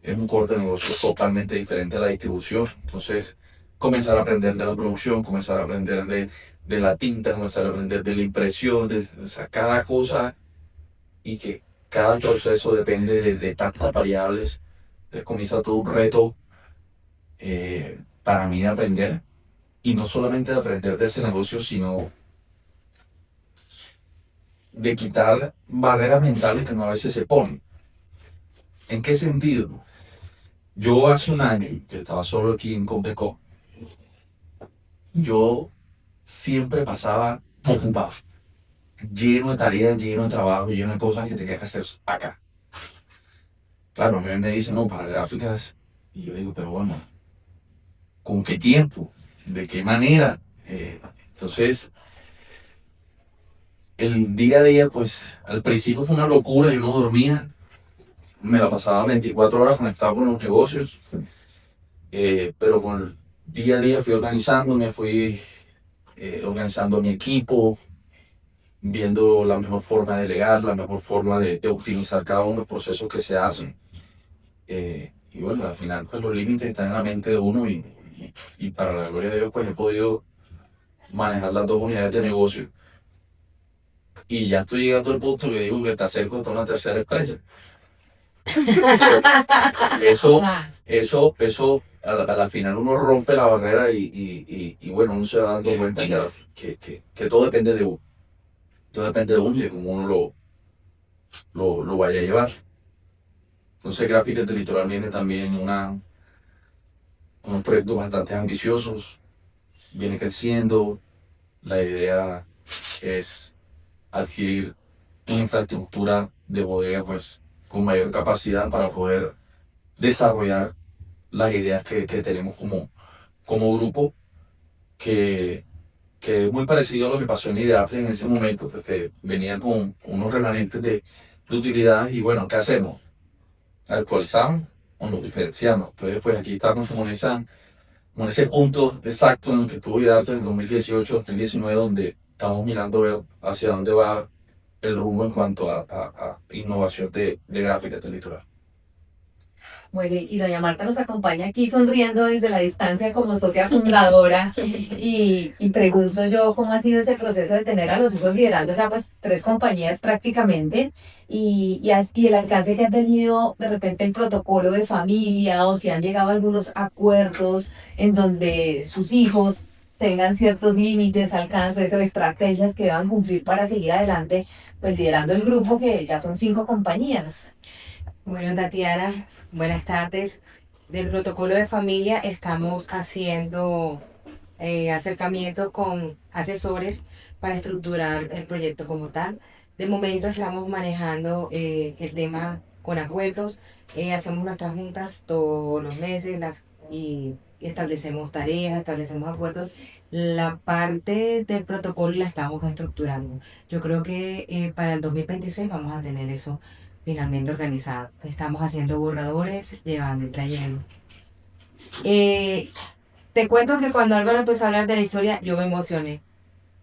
es un corte de negocio totalmente diferente a la distribución. Entonces, comenzar a aprender de la producción, comenzar a aprender de la tinta, comenzar a aprender de la impresión, o sea, cada cosa, y que cada proceso depende de tantas variables. Entonces comienza todo un reto para mí de aprender, y no solamente de aprender de ese negocio, sino de quitar barreras mentales que uno a veces se ponen. ¿En qué sentido? Yo hace un año que estaba solo aquí en Compeco, yo siempre pasaba ocupado, lleno de tareas, lleno de trabajo, lleno de cosas que tenía que hacer acá. Claro, a mí me dicen, no, para gráficas, y yo digo, pero bueno, ¿con qué tiempo? ¿De qué manera? Entonces, el día a día, pues, al principio fue una locura, yo no dormía, me la pasaba 24 horas conectado con los negocios, pero con el día a día fui organizándome, fui organizando mi equipo, viendo la mejor forma de delegar, la mejor forma de optimizar cada uno de los procesos que se hacen. Y bueno, al final pues los límites están en la mente de uno y para la gloria de Dios pues he podido manejar las 2 unidades de negocio. Y ya estoy llegando al punto que digo que está cerca de una tercera empresa. Eso a la final uno rompe la barrera y bueno, uno se va dando cuenta que todo depende de uno. Todo depende de uno y de cómo uno lo vaya a llevar. Entonces Gráficas del Litoral viene también unos proyectos bastante ambiciosos, viene creciendo. La idea es adquirir una infraestructura de bodega pues con mayor capacidad para poder desarrollar las ideas que tenemos como grupo, que es muy parecido a lo que pasó en Idearte en ese momento, porque venían con unos remanentes de utilidades y bueno, ¿qué hacemos? ¿Actualizamos o nos diferenciamos? Entonces pues aquí estamos como en ese punto exacto en el que estuvo Idearte en el 2018-2019, donde estamos mirando a ver hacia dónde va el rumbo en cuanto a innovación de gráficas del litoral. Bueno, y doña Marta nos acompaña aquí sonriendo desde la distancia como socia fundadora y pregunto yo cómo ha sido ese proceso de tener a los hijos liderando ya pues 3 compañías prácticamente y el alcance que ha tenido de repente el protocolo de familia o si han llegado a algunos acuerdos en donde sus hijos tengan ciertos límites, alcances o estrategias que deban cumplir para seguir adelante pues liderando el grupo que ya son 5 compañías. Bueno, Tatiana, buenas tardes. Del protocolo de familia estamos haciendo acercamientos con asesores para estructurar el proyecto como tal. De momento estamos manejando el tema con acuerdos. Hacemos nuestras juntas todos los meses y establecemos tareas, establecemos acuerdos. La parte del protocolo la estamos estructurando. Yo creo que para el 2026 vamos a tener eso finalmente organizado. Estamos haciendo borradores, llevando y trayendo. Te cuento que cuando Álvaro empezó a hablar de la historia, yo me emocioné.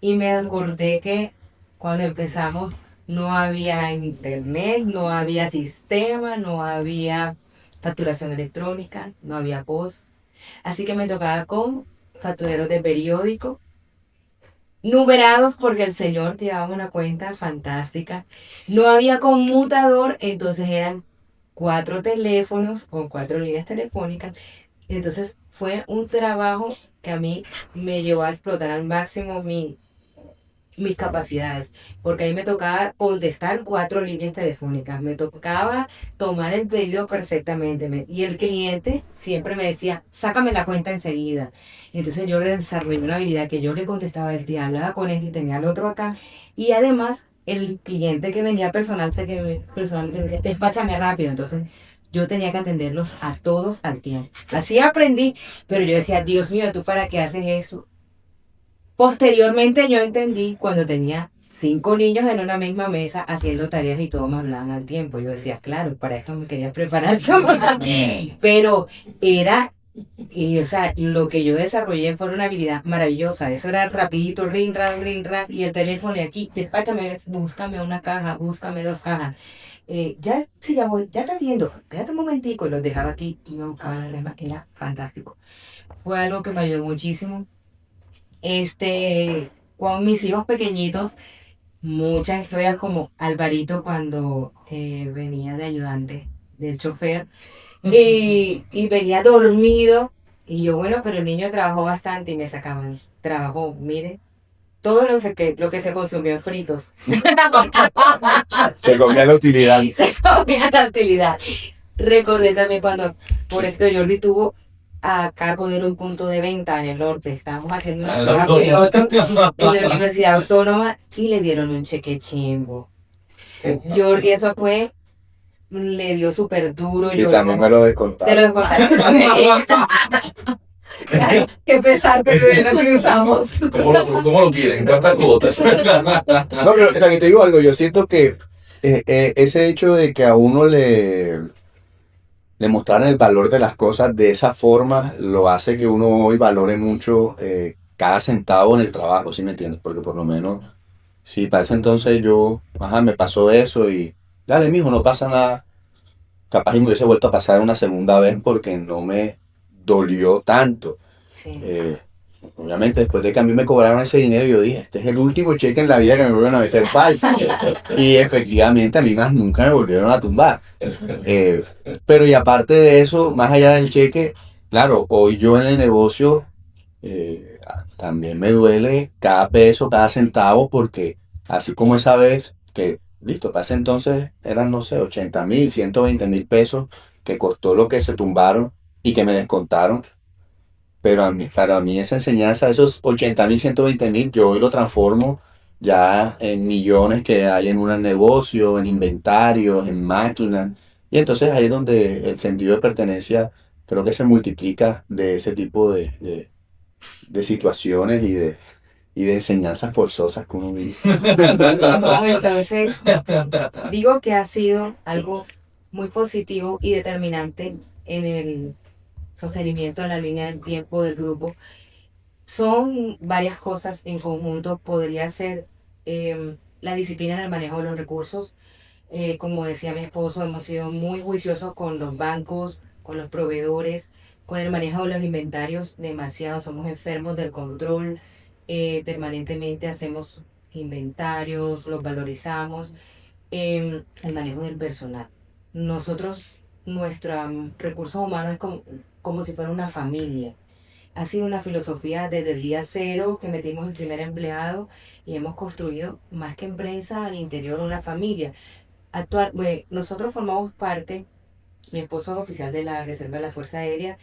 Y me acordé que cuando empezamos no había internet, no había sistema, no había facturación electrónica, no había post. Así que me tocaba con factureros de periódico, numerados porque el señor llevaba una cuenta fantástica. No había conmutador, entonces eran 4 teléfonos con 4 líneas telefónicas. Entonces fue un trabajo que a mí me llevó a explotar al máximo mis capacidades, porque a mí me tocaba contestar 4 líneas telefónicas, me tocaba tomar el pedido perfectamente y el cliente siempre me decía, sácame la cuenta enseguida. Entonces yo le desarrollé una habilidad que yo le contestaba a este, hablaba con este y tenía al otro acá y además el cliente que venía personalmente me decía, despáchame rápido. Entonces yo tenía que atenderlos a todos al tiempo. Así aprendí, pero yo decía, Dios mío, ¿tú para qué haces eso? Posteriormente yo entendí cuando tenía 5 niños en una misma mesa haciendo tareas y todos me hablaban al tiempo. Yo decía, claro, para esto me quería preparar. Pero era, o sea, lo que yo desarrollé fue una habilidad maravillosa. Eso era rapidito, ring, rang, y el teléfono y aquí, despáchame, búscame una caja, búscame 2 cajas. Ya, sí, ya voy, ya te atiendo, espérate un momentico, y los dejaba aquí y me buscaban las demás. Era fantástico. Fue algo que me ayudó muchísimo. Con mis hijos pequeñitos, muchas historias como Alvarito cuando venía de ayudante del chofer y venía dormido y yo, bueno, pero el niño trabajó bastante y me sacaban, trabajó, mire, todo lo que se consumió en fritos. Se comía la utilidad. Se comía la utilidad. Recordé también cuando, por eso Jordi tuvo a cargo de un punto de venta en el norte. Estábamos haciendo una prueba piloto en la Universidad Autónoma y le dieron un cheque chimbo. Jordi, eso fue, le dio súper duro. Y también me lo Se descontaron. lo descontaron. Ay, qué pesar, pero no cruzamos. ¿Cómo lo quieren? ¿Cuántas cuotas? No, pero también te digo algo, yo siento que ese hecho de que a uno le mostraran el valor de las cosas de esa forma, lo hace que uno hoy valore mucho cada centavo en el trabajo, ¿sí me entiendes? Porque por lo menos, si para ese entonces me pasó eso y, dale, mijo, no pasa nada, capaz y me hubiese vuelto a pasar una segunda vez porque no me dolió tanto. Sí. Obviamente, después de que a mí me cobraron ese dinero, yo dije, este es el último cheque en la vida que me vuelven a meter falso. Y efectivamente, a mí más nunca me volvieron a tumbar. Pero y aparte de eso, más allá del cheque, claro, hoy yo en el negocio también me duele cada peso, cada centavo, porque así como esa vez que, listo, para ese entonces eran, no sé, 80,000, 120,000 pesos que costó lo que se tumbaron y que me descontaron. Pero para mí esa enseñanza, esos 80,000, 120,000, yo hoy lo transformo ya en millones que hay en un negocio, en inventarios, en máquinas. Y entonces ahí es donde el sentido de pertenencia creo que se multiplica de ese tipo de situaciones y de enseñanzas forzosas que uno vive. No, entonces, digo que ha sido algo muy positivo y determinante en el sostenimiento de la línea del tiempo del grupo. Son varias cosas en conjunto. Podría ser la disciplina en el manejo de los recursos. Como decía mi esposo, hemos sido muy juiciosos con los bancos, con los proveedores, con el manejo de los inventarios. Demasiado, somos enfermos del control. Permanentemente hacemos inventarios, los valorizamos. El manejo del personal. Nuestro recursos humanos es como si fuera una familia. Ha sido una filosofía desde el día cero que metimos el primer empleado y hemos construido más que empresa al interior una familia. Nosotros formamos parte, mi esposo es oficial de la Reserva de la Fuerza Aérea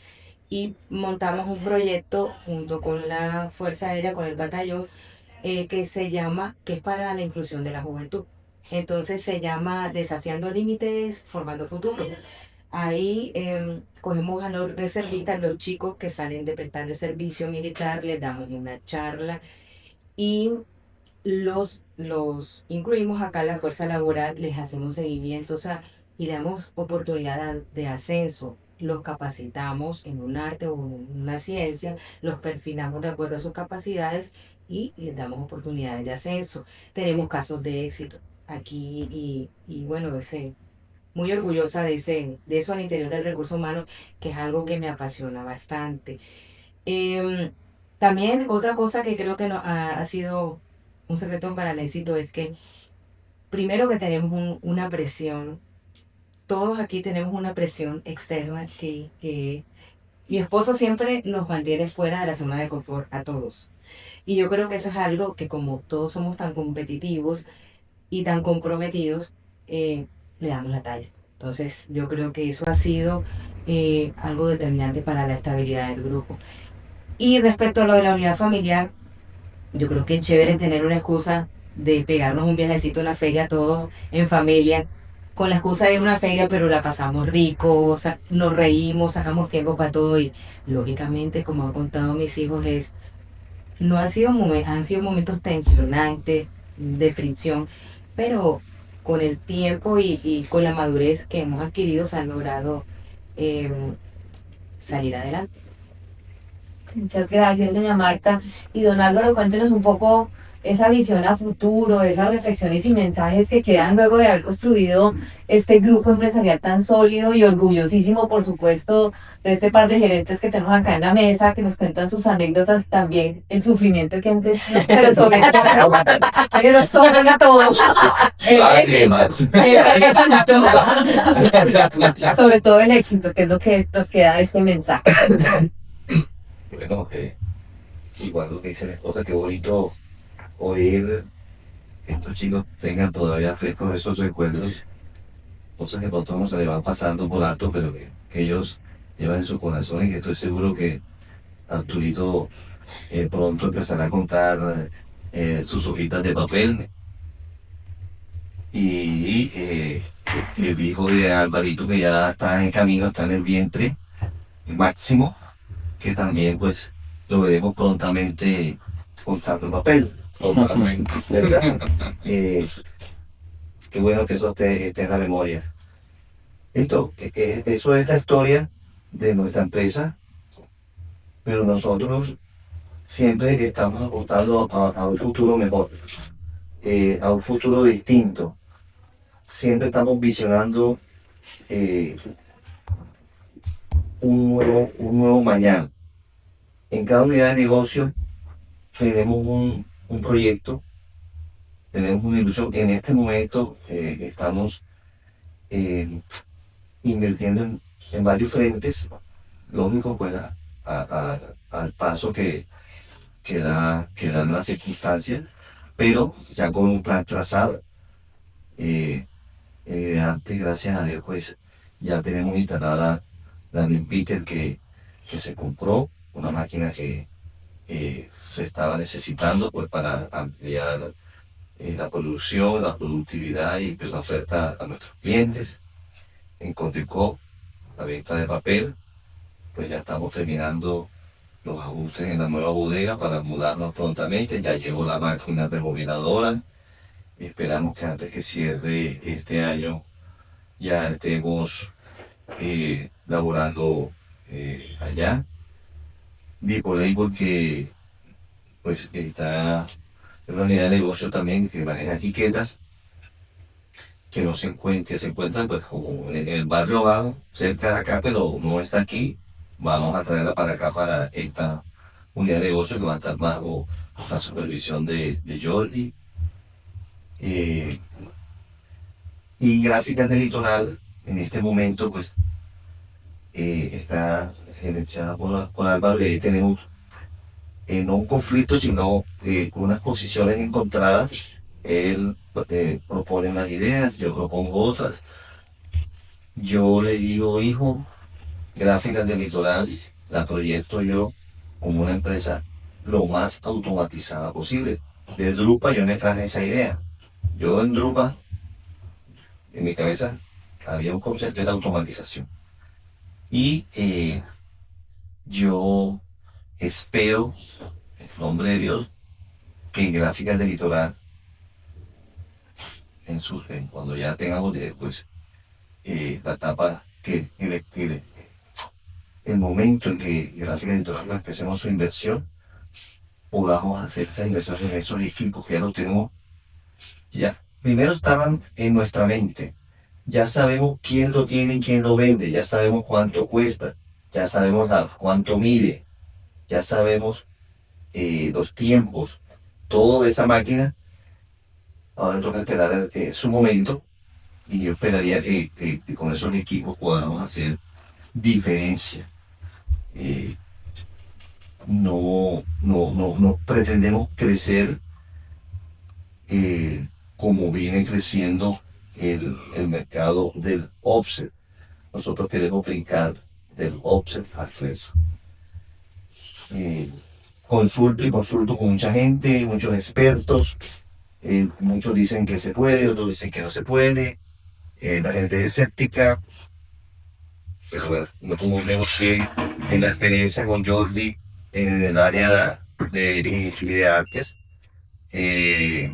y montamos un proyecto junto con la Fuerza Aérea, con el batallón, que es para la inclusión de la juventud. Entonces se llama Desafiando Límites, Formando Futuro. Ahí cogemos a los reservistas, los chicos que salen de prestar el servicio militar, les damos una charla y los incluimos acá en la fuerza laboral, les hacemos seguimiento, o sea, y le damos oportunidad de ascenso. Los capacitamos en un arte o en una ciencia, los perfilamos de acuerdo a sus capacidades y les damos oportunidades de ascenso. Tenemos casos de éxito aquí y bueno, muy orgullosa de eso al interior del recurso humano, que es algo que me apasiona bastante. También otra cosa que creo que ha sido un secreto para el éxito es que primero que tenemos una presión, todos aquí tenemos una presión externa que mi esposo siempre nos mantiene fuera de la zona de confort a todos. Y yo creo que eso es algo que como todos somos tan competitivos y tan comprometidos, le damos la talla. Entonces yo creo que eso ha sido algo determinante para la estabilidad del grupo. Y respecto a lo de la unidad familiar, yo creo que es chévere tener una excusa de pegarnos un viajecito a una feria todos en familia, con la excusa de ir a una feria, pero la pasamos rico, nos reímos, sacamos tiempo para todo y lógicamente, como han contado mis hijos, no han sido momentos tensionantes, de fricción, pero con el tiempo y con la madurez que hemos adquirido se han logrado eh, salir adelante. Muchas gracias, doña Marta. Y don Álvaro, cuéntenos un poco esa visión a futuro, esas reflexiones y mensajes que quedan luego de haber construido este grupo empresarial tan sólido y orgullosísimo, por supuesto, de este par de gerentes que tenemos acá en la mesa, que nos cuentan sus anécdotas y también el sufrimiento que han tenido, pero sobre todo el éxito, sobre todo el éxito, que es lo que nos queda de este mensaje. Bueno, igual lo que dice la esposa, qué bonito oír estos chicos tengan todavía frescos esos recuerdos, cosas que pronto no se le van pasando por alto, pero que ellos llevan en su corazón y que estoy seguro que Arturito pronto empezará a contar sus hojitas de papel y el hijo de Alvarito que ya está en camino, está en el vientre máximo, que también pues lo veremos prontamente contando el papel. ¿Verdad? Qué bueno que eso esté en la memoria. Eso es la historia de nuestra empresa, pero nosotros siempre estamos apuntando a un futuro mejor, a un futuro distinto. Siempre estamos visionando un nuevo mañana. En cada unidad de negocio tenemos un proyecto, tenemos una ilusión. En este momento estamos invirtiendo en varios frentes, lógico, pues al paso que dan las circunstancias, pero ya con un plan trazado. Antes, gracias a Dios, pues ya tenemos instalada la Limpitter que se compró, una máquina que se estaba necesitando pues para ampliar la producción, la productividad y pues, la oferta a nuestros clientes. En Coteco, la venta de papel, pues ya estamos terminando los ajustes en la nueva bodega para mudarnos prontamente. Ya llegó la máquina rebobinadora y esperamos que antes que cierre este año ya estemos laborando allá. Dipo Label que pues está en una unidad de negocio también que maneja etiquetas que se encuentran pues como en el barrio bajo, cerca de acá, pero no está aquí. Vamos a traerla para acá, para esta unidad de negocio que va a estar bajo la supervisión de Jordi. Y Gráficas del Litoral, en este momento, pues está gerenciada por Álvaro, y ahí tenemos no un conflicto, sino unas posiciones encontradas. Él propone unas ideas, yo propongo otras. Yo le digo, hijo, Gráficas del Litoral la proyecto yo como una empresa lo más automatizada posible. De Drupa yo me traje esa idea. Yo en Drupa, en mi cabeza, había un concepto de automatización. Y yo espero, en nombre de Dios, que en Gráficas del Litoral, cuando ya tengamos después la etapa el momento en que Gráficas del Litoral empecemos su inversión, podamos hacer esa inversión en esos equipos que ya los tenemos. Ya, primero estaban en nuestra mente. Ya sabemos quién lo tiene y quién lo vende, ya sabemos cuánto cuesta, ya sabemos cuánto mide, ya sabemos los tiempos, toda esa máquina. Ahora toca esperar su momento y yo esperaría que con esos equipos podamos hacer diferencia. No pretendemos crecer como viene creciendo el mercado del offset. Nosotros queremos brincar del offset al fresco. Consulto con mucha gente, muchos expertos, Muchos dicen que se puede, otros dicen que no se puede. La gente es escéptica. Pero bueno, no tenemos que en la experiencia con Jordi en el área de digital y de artes. He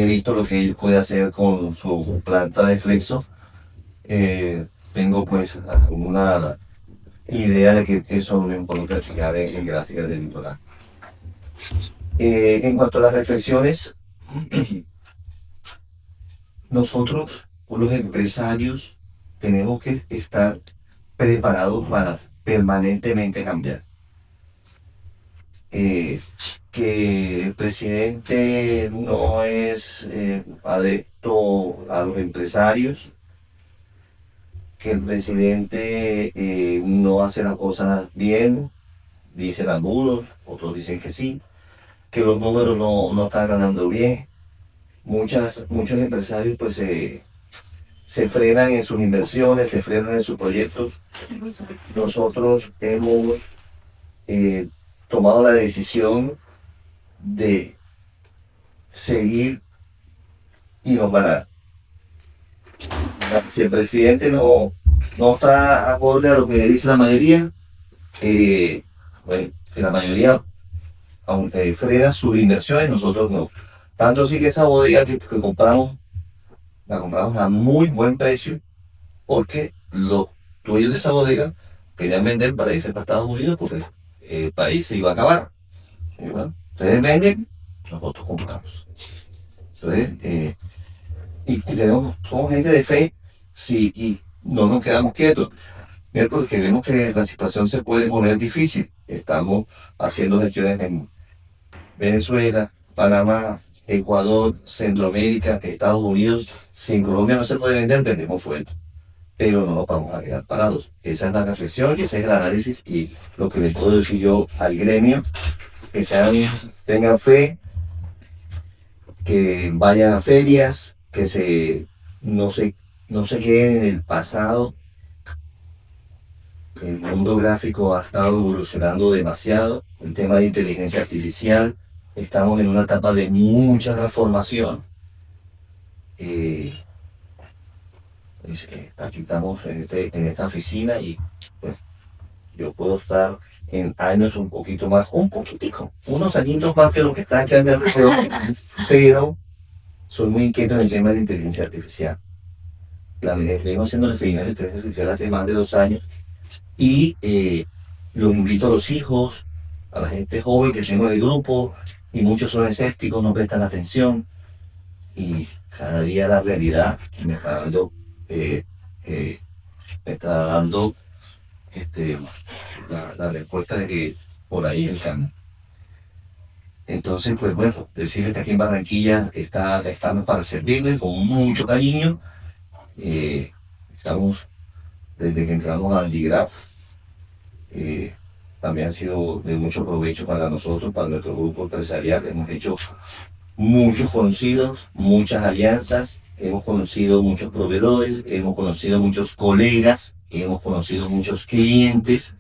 visto lo que él puede hacer con su planta de flexo. Tengo pues una idea de que eso lo puedo practicar en gráfica de litoral. En cuanto a las reflexiones, nosotros, los empresarios, tenemos que estar preparados para permanentemente cambiar. Que el presidente no es adepto a los empresarios, que el presidente no hace las cosas bien, dicen algunos, otros dicen que sí, que los números no están ganando bien. Muchos empresarios pues se frenan en sus inversiones, se frenan en sus proyectos. Nosotros hemos tomado la decisión de seguir y no parar. Si el presidente no está acorde a lo que dice la mayoría, bueno, que la mayoría aunque frena sus inversiones, nosotros no. Tanto así que esa bodega que compramos, la compramos a muy buen precio, porque los dueños de esa bodega querían vender para irse para Estados Unidos, porque el país se iba a acabar. Y bueno, ustedes venden, nosotros compramos. Entonces, somos gente de fe, sí, y no nos quedamos quietos. Porque vemos que la situación se puede poner difícil. Estamos haciendo gestiones en Venezuela, Panamá, Ecuador, Centroamérica, Estados Unidos. Si en Colombia no se puede vender, vendemos fuera. Pero no nos vamos a quedar parados. Esa es la reflexión y ese es el análisis y lo que le puedo decir yo al gremio, que tengan fe, que vayan a ferias, que no se queden en el pasado. El mundo gráfico ha estado evolucionando demasiado. El tema de inteligencia artificial, estamos en una etapa de mucha transformación. Aquí estamos en esta oficina y pues, yo puedo estar en años un poquitico, unos añitos más que lo que está aquí al alrededor, pero soy muy inquieto en el tema de inteligencia artificial. Vengo haciendo el seguimiento de inteligencia artificial hace más de 2 años. Y los invito a los hijos, a la gente joven que tengo en el grupo, y muchos son escépticos, no prestan atención. Y cada día la realidad me está dando, la respuesta de que por ahí están. Entonces, pues bueno, decirles que aquí en Barranquilla estamos para servirles con mucho cariño. Estamos desde que entramos a Andigraf. También ha sido de mucho provecho para nosotros, para nuestro grupo empresarial. Hemos hecho muchos conocidos, muchas alianzas, hemos conocido muchos proveedores, hemos conocido muchos colegas, hemos conocido muchos clientes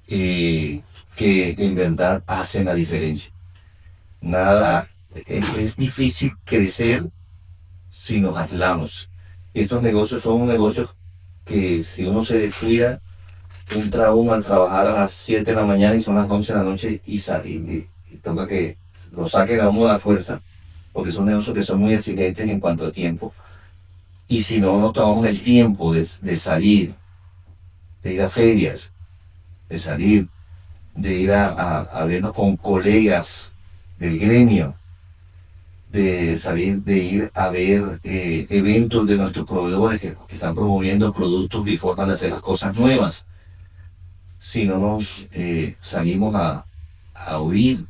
que en verdad hacen la diferencia. Es difícil crecer si nos aislamos. Estos negocios son negocios que si uno se descuida, entra uno al trabajar a las 7 de la mañana y son las 11 de la noche y toca que lo saquen a uno a la fuerza, porque son negocios que son muy exigentes en cuanto a tiempo. Y si no tomamos el tiempo de salir, de ir a ferias, de salir, de ir a vernos con colegas del gremio, de salir, de ir a ver eventos de nuestros proveedores que están promoviendo productos y formas de hacer las cosas nuevas. Si no nos salimos a oír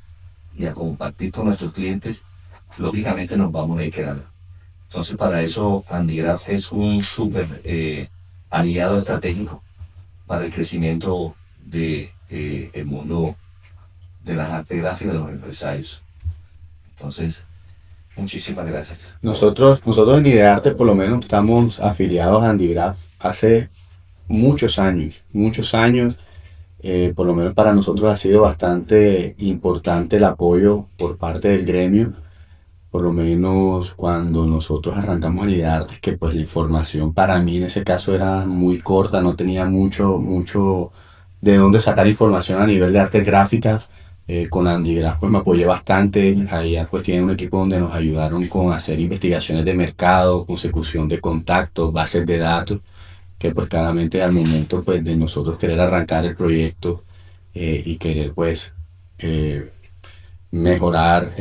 y a compartir con nuestros clientes, lógicamente nos vamos a ir quedando. Entonces, para eso Andigraf es un súper aliado estratégico para el crecimiento del mundo de las artes gráficas de los empresarios. Entonces, muchísimas gracias. Nosotros en Idearte por lo menos estamos afiliados a Andigraf hace muchos años. Por lo menos para nosotros ha sido bastante importante el apoyo por parte del gremio. Por lo menos cuando nosotros arrancamos en IDARTES, que pues la información para mí en ese caso era muy corta, no tenía mucho de dónde sacar información a nivel de artes gráficas. Con Andigraph pues me apoyé bastante. Allá pues tienen un equipo donde nos ayudaron con hacer investigaciones de mercado, consecución de contactos, bases de datos, que pues claramente al momento pues de nosotros querer arrancar el proyecto y querer pues mejorar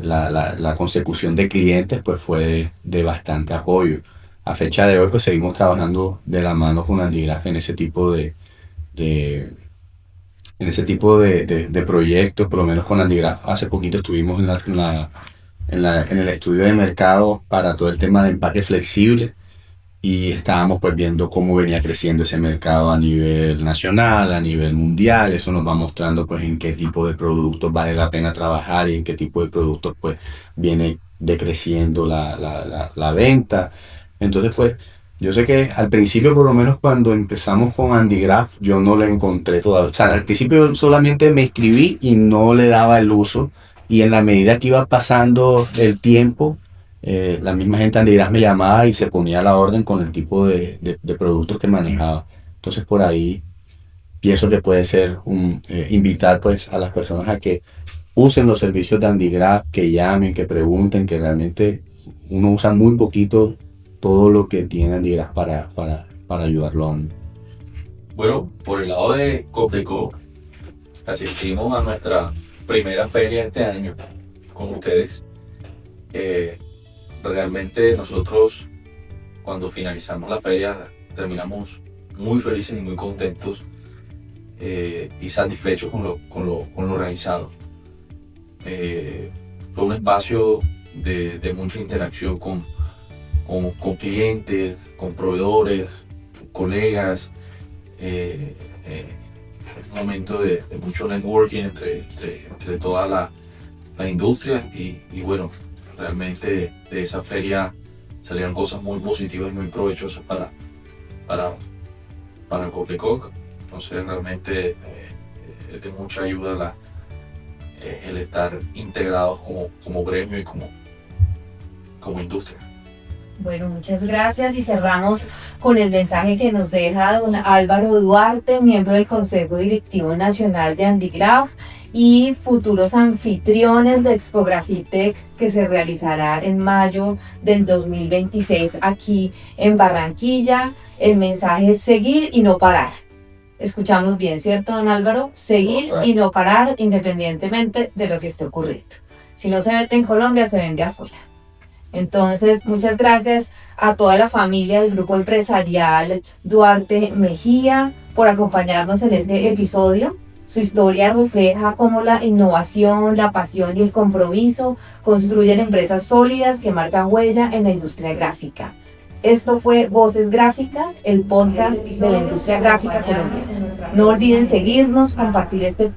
la consecución de clientes, pues fue de bastante apoyo. A fecha de hoy, pues seguimos trabajando de la mano con Andigraph en ese tipo de, de proyectos. Por lo menos con Andigraph hace poquito estuvimos en el estudio de mercado para todo el tema de empaque flexible, y estábamos pues viendo cómo venía creciendo ese mercado a nivel nacional, a nivel mundial. Eso nos va mostrando pues en qué tipo de productos vale la pena trabajar y en qué tipo de productos pues viene decreciendo la venta. Entonces pues yo sé que al principio, por lo menos cuando empezamos con Andigraph, yo no le encontré todavía. O sea, al principio solamente me inscribí y no le daba el uso, y en la medida que iba pasando el tiempo, la misma gente de Andigraph me llamaba y se ponía a la orden con el tipo de productos que manejaba. Entonces por ahí pienso que puede ser invitar pues a las personas a que usen los servicios de Andigraph, que llamen, que pregunten, que realmente uno usa muy poquito todo lo que tiene Andigraph para ayudarlo a uno. Bueno, por el lado de Copdeco, asistimos a nuestra primera feria este año con ustedes. Realmente nosotros, cuando finalizamos la feria, terminamos muy felices y muy contentos y satisfechos con lo realizado. Fue un espacio de mucha interacción con clientes, con proveedores, con colegas, un momento de mucho networking entre toda la industria y bueno, realmente de esa feria salieron cosas muy positivas y muy provechosas para Copdeco. Entonces realmente es de mucha ayuda el estar integrados como gremio y como industria. Bueno, muchas gracias y cerramos con el mensaje que nos deja don Álvaro Duarte, miembro del Consejo Directivo Nacional de Andigraph y futuros anfitriones de Expo Grafitec, que se realizará en mayo del 2026 aquí en Barranquilla. El mensaje es seguir y no parar. Escuchamos bien, ¿cierto, don Álvaro? Seguir y no parar independientemente de lo que esté ocurriendo. Si no se vende en Colombia, se vende afuera. Entonces, muchas gracias a toda la familia del Grupo Empresarial Duarte Mejía por acompañarnos en este episodio. Su historia refleja cómo la innovación, la pasión y el compromiso construyen empresas sólidas que marcan huella en la industria gráfica. Esto fue Voces Gráficas, el podcast de la industria gráfica colombiana. No olviden seguirnos, compartir este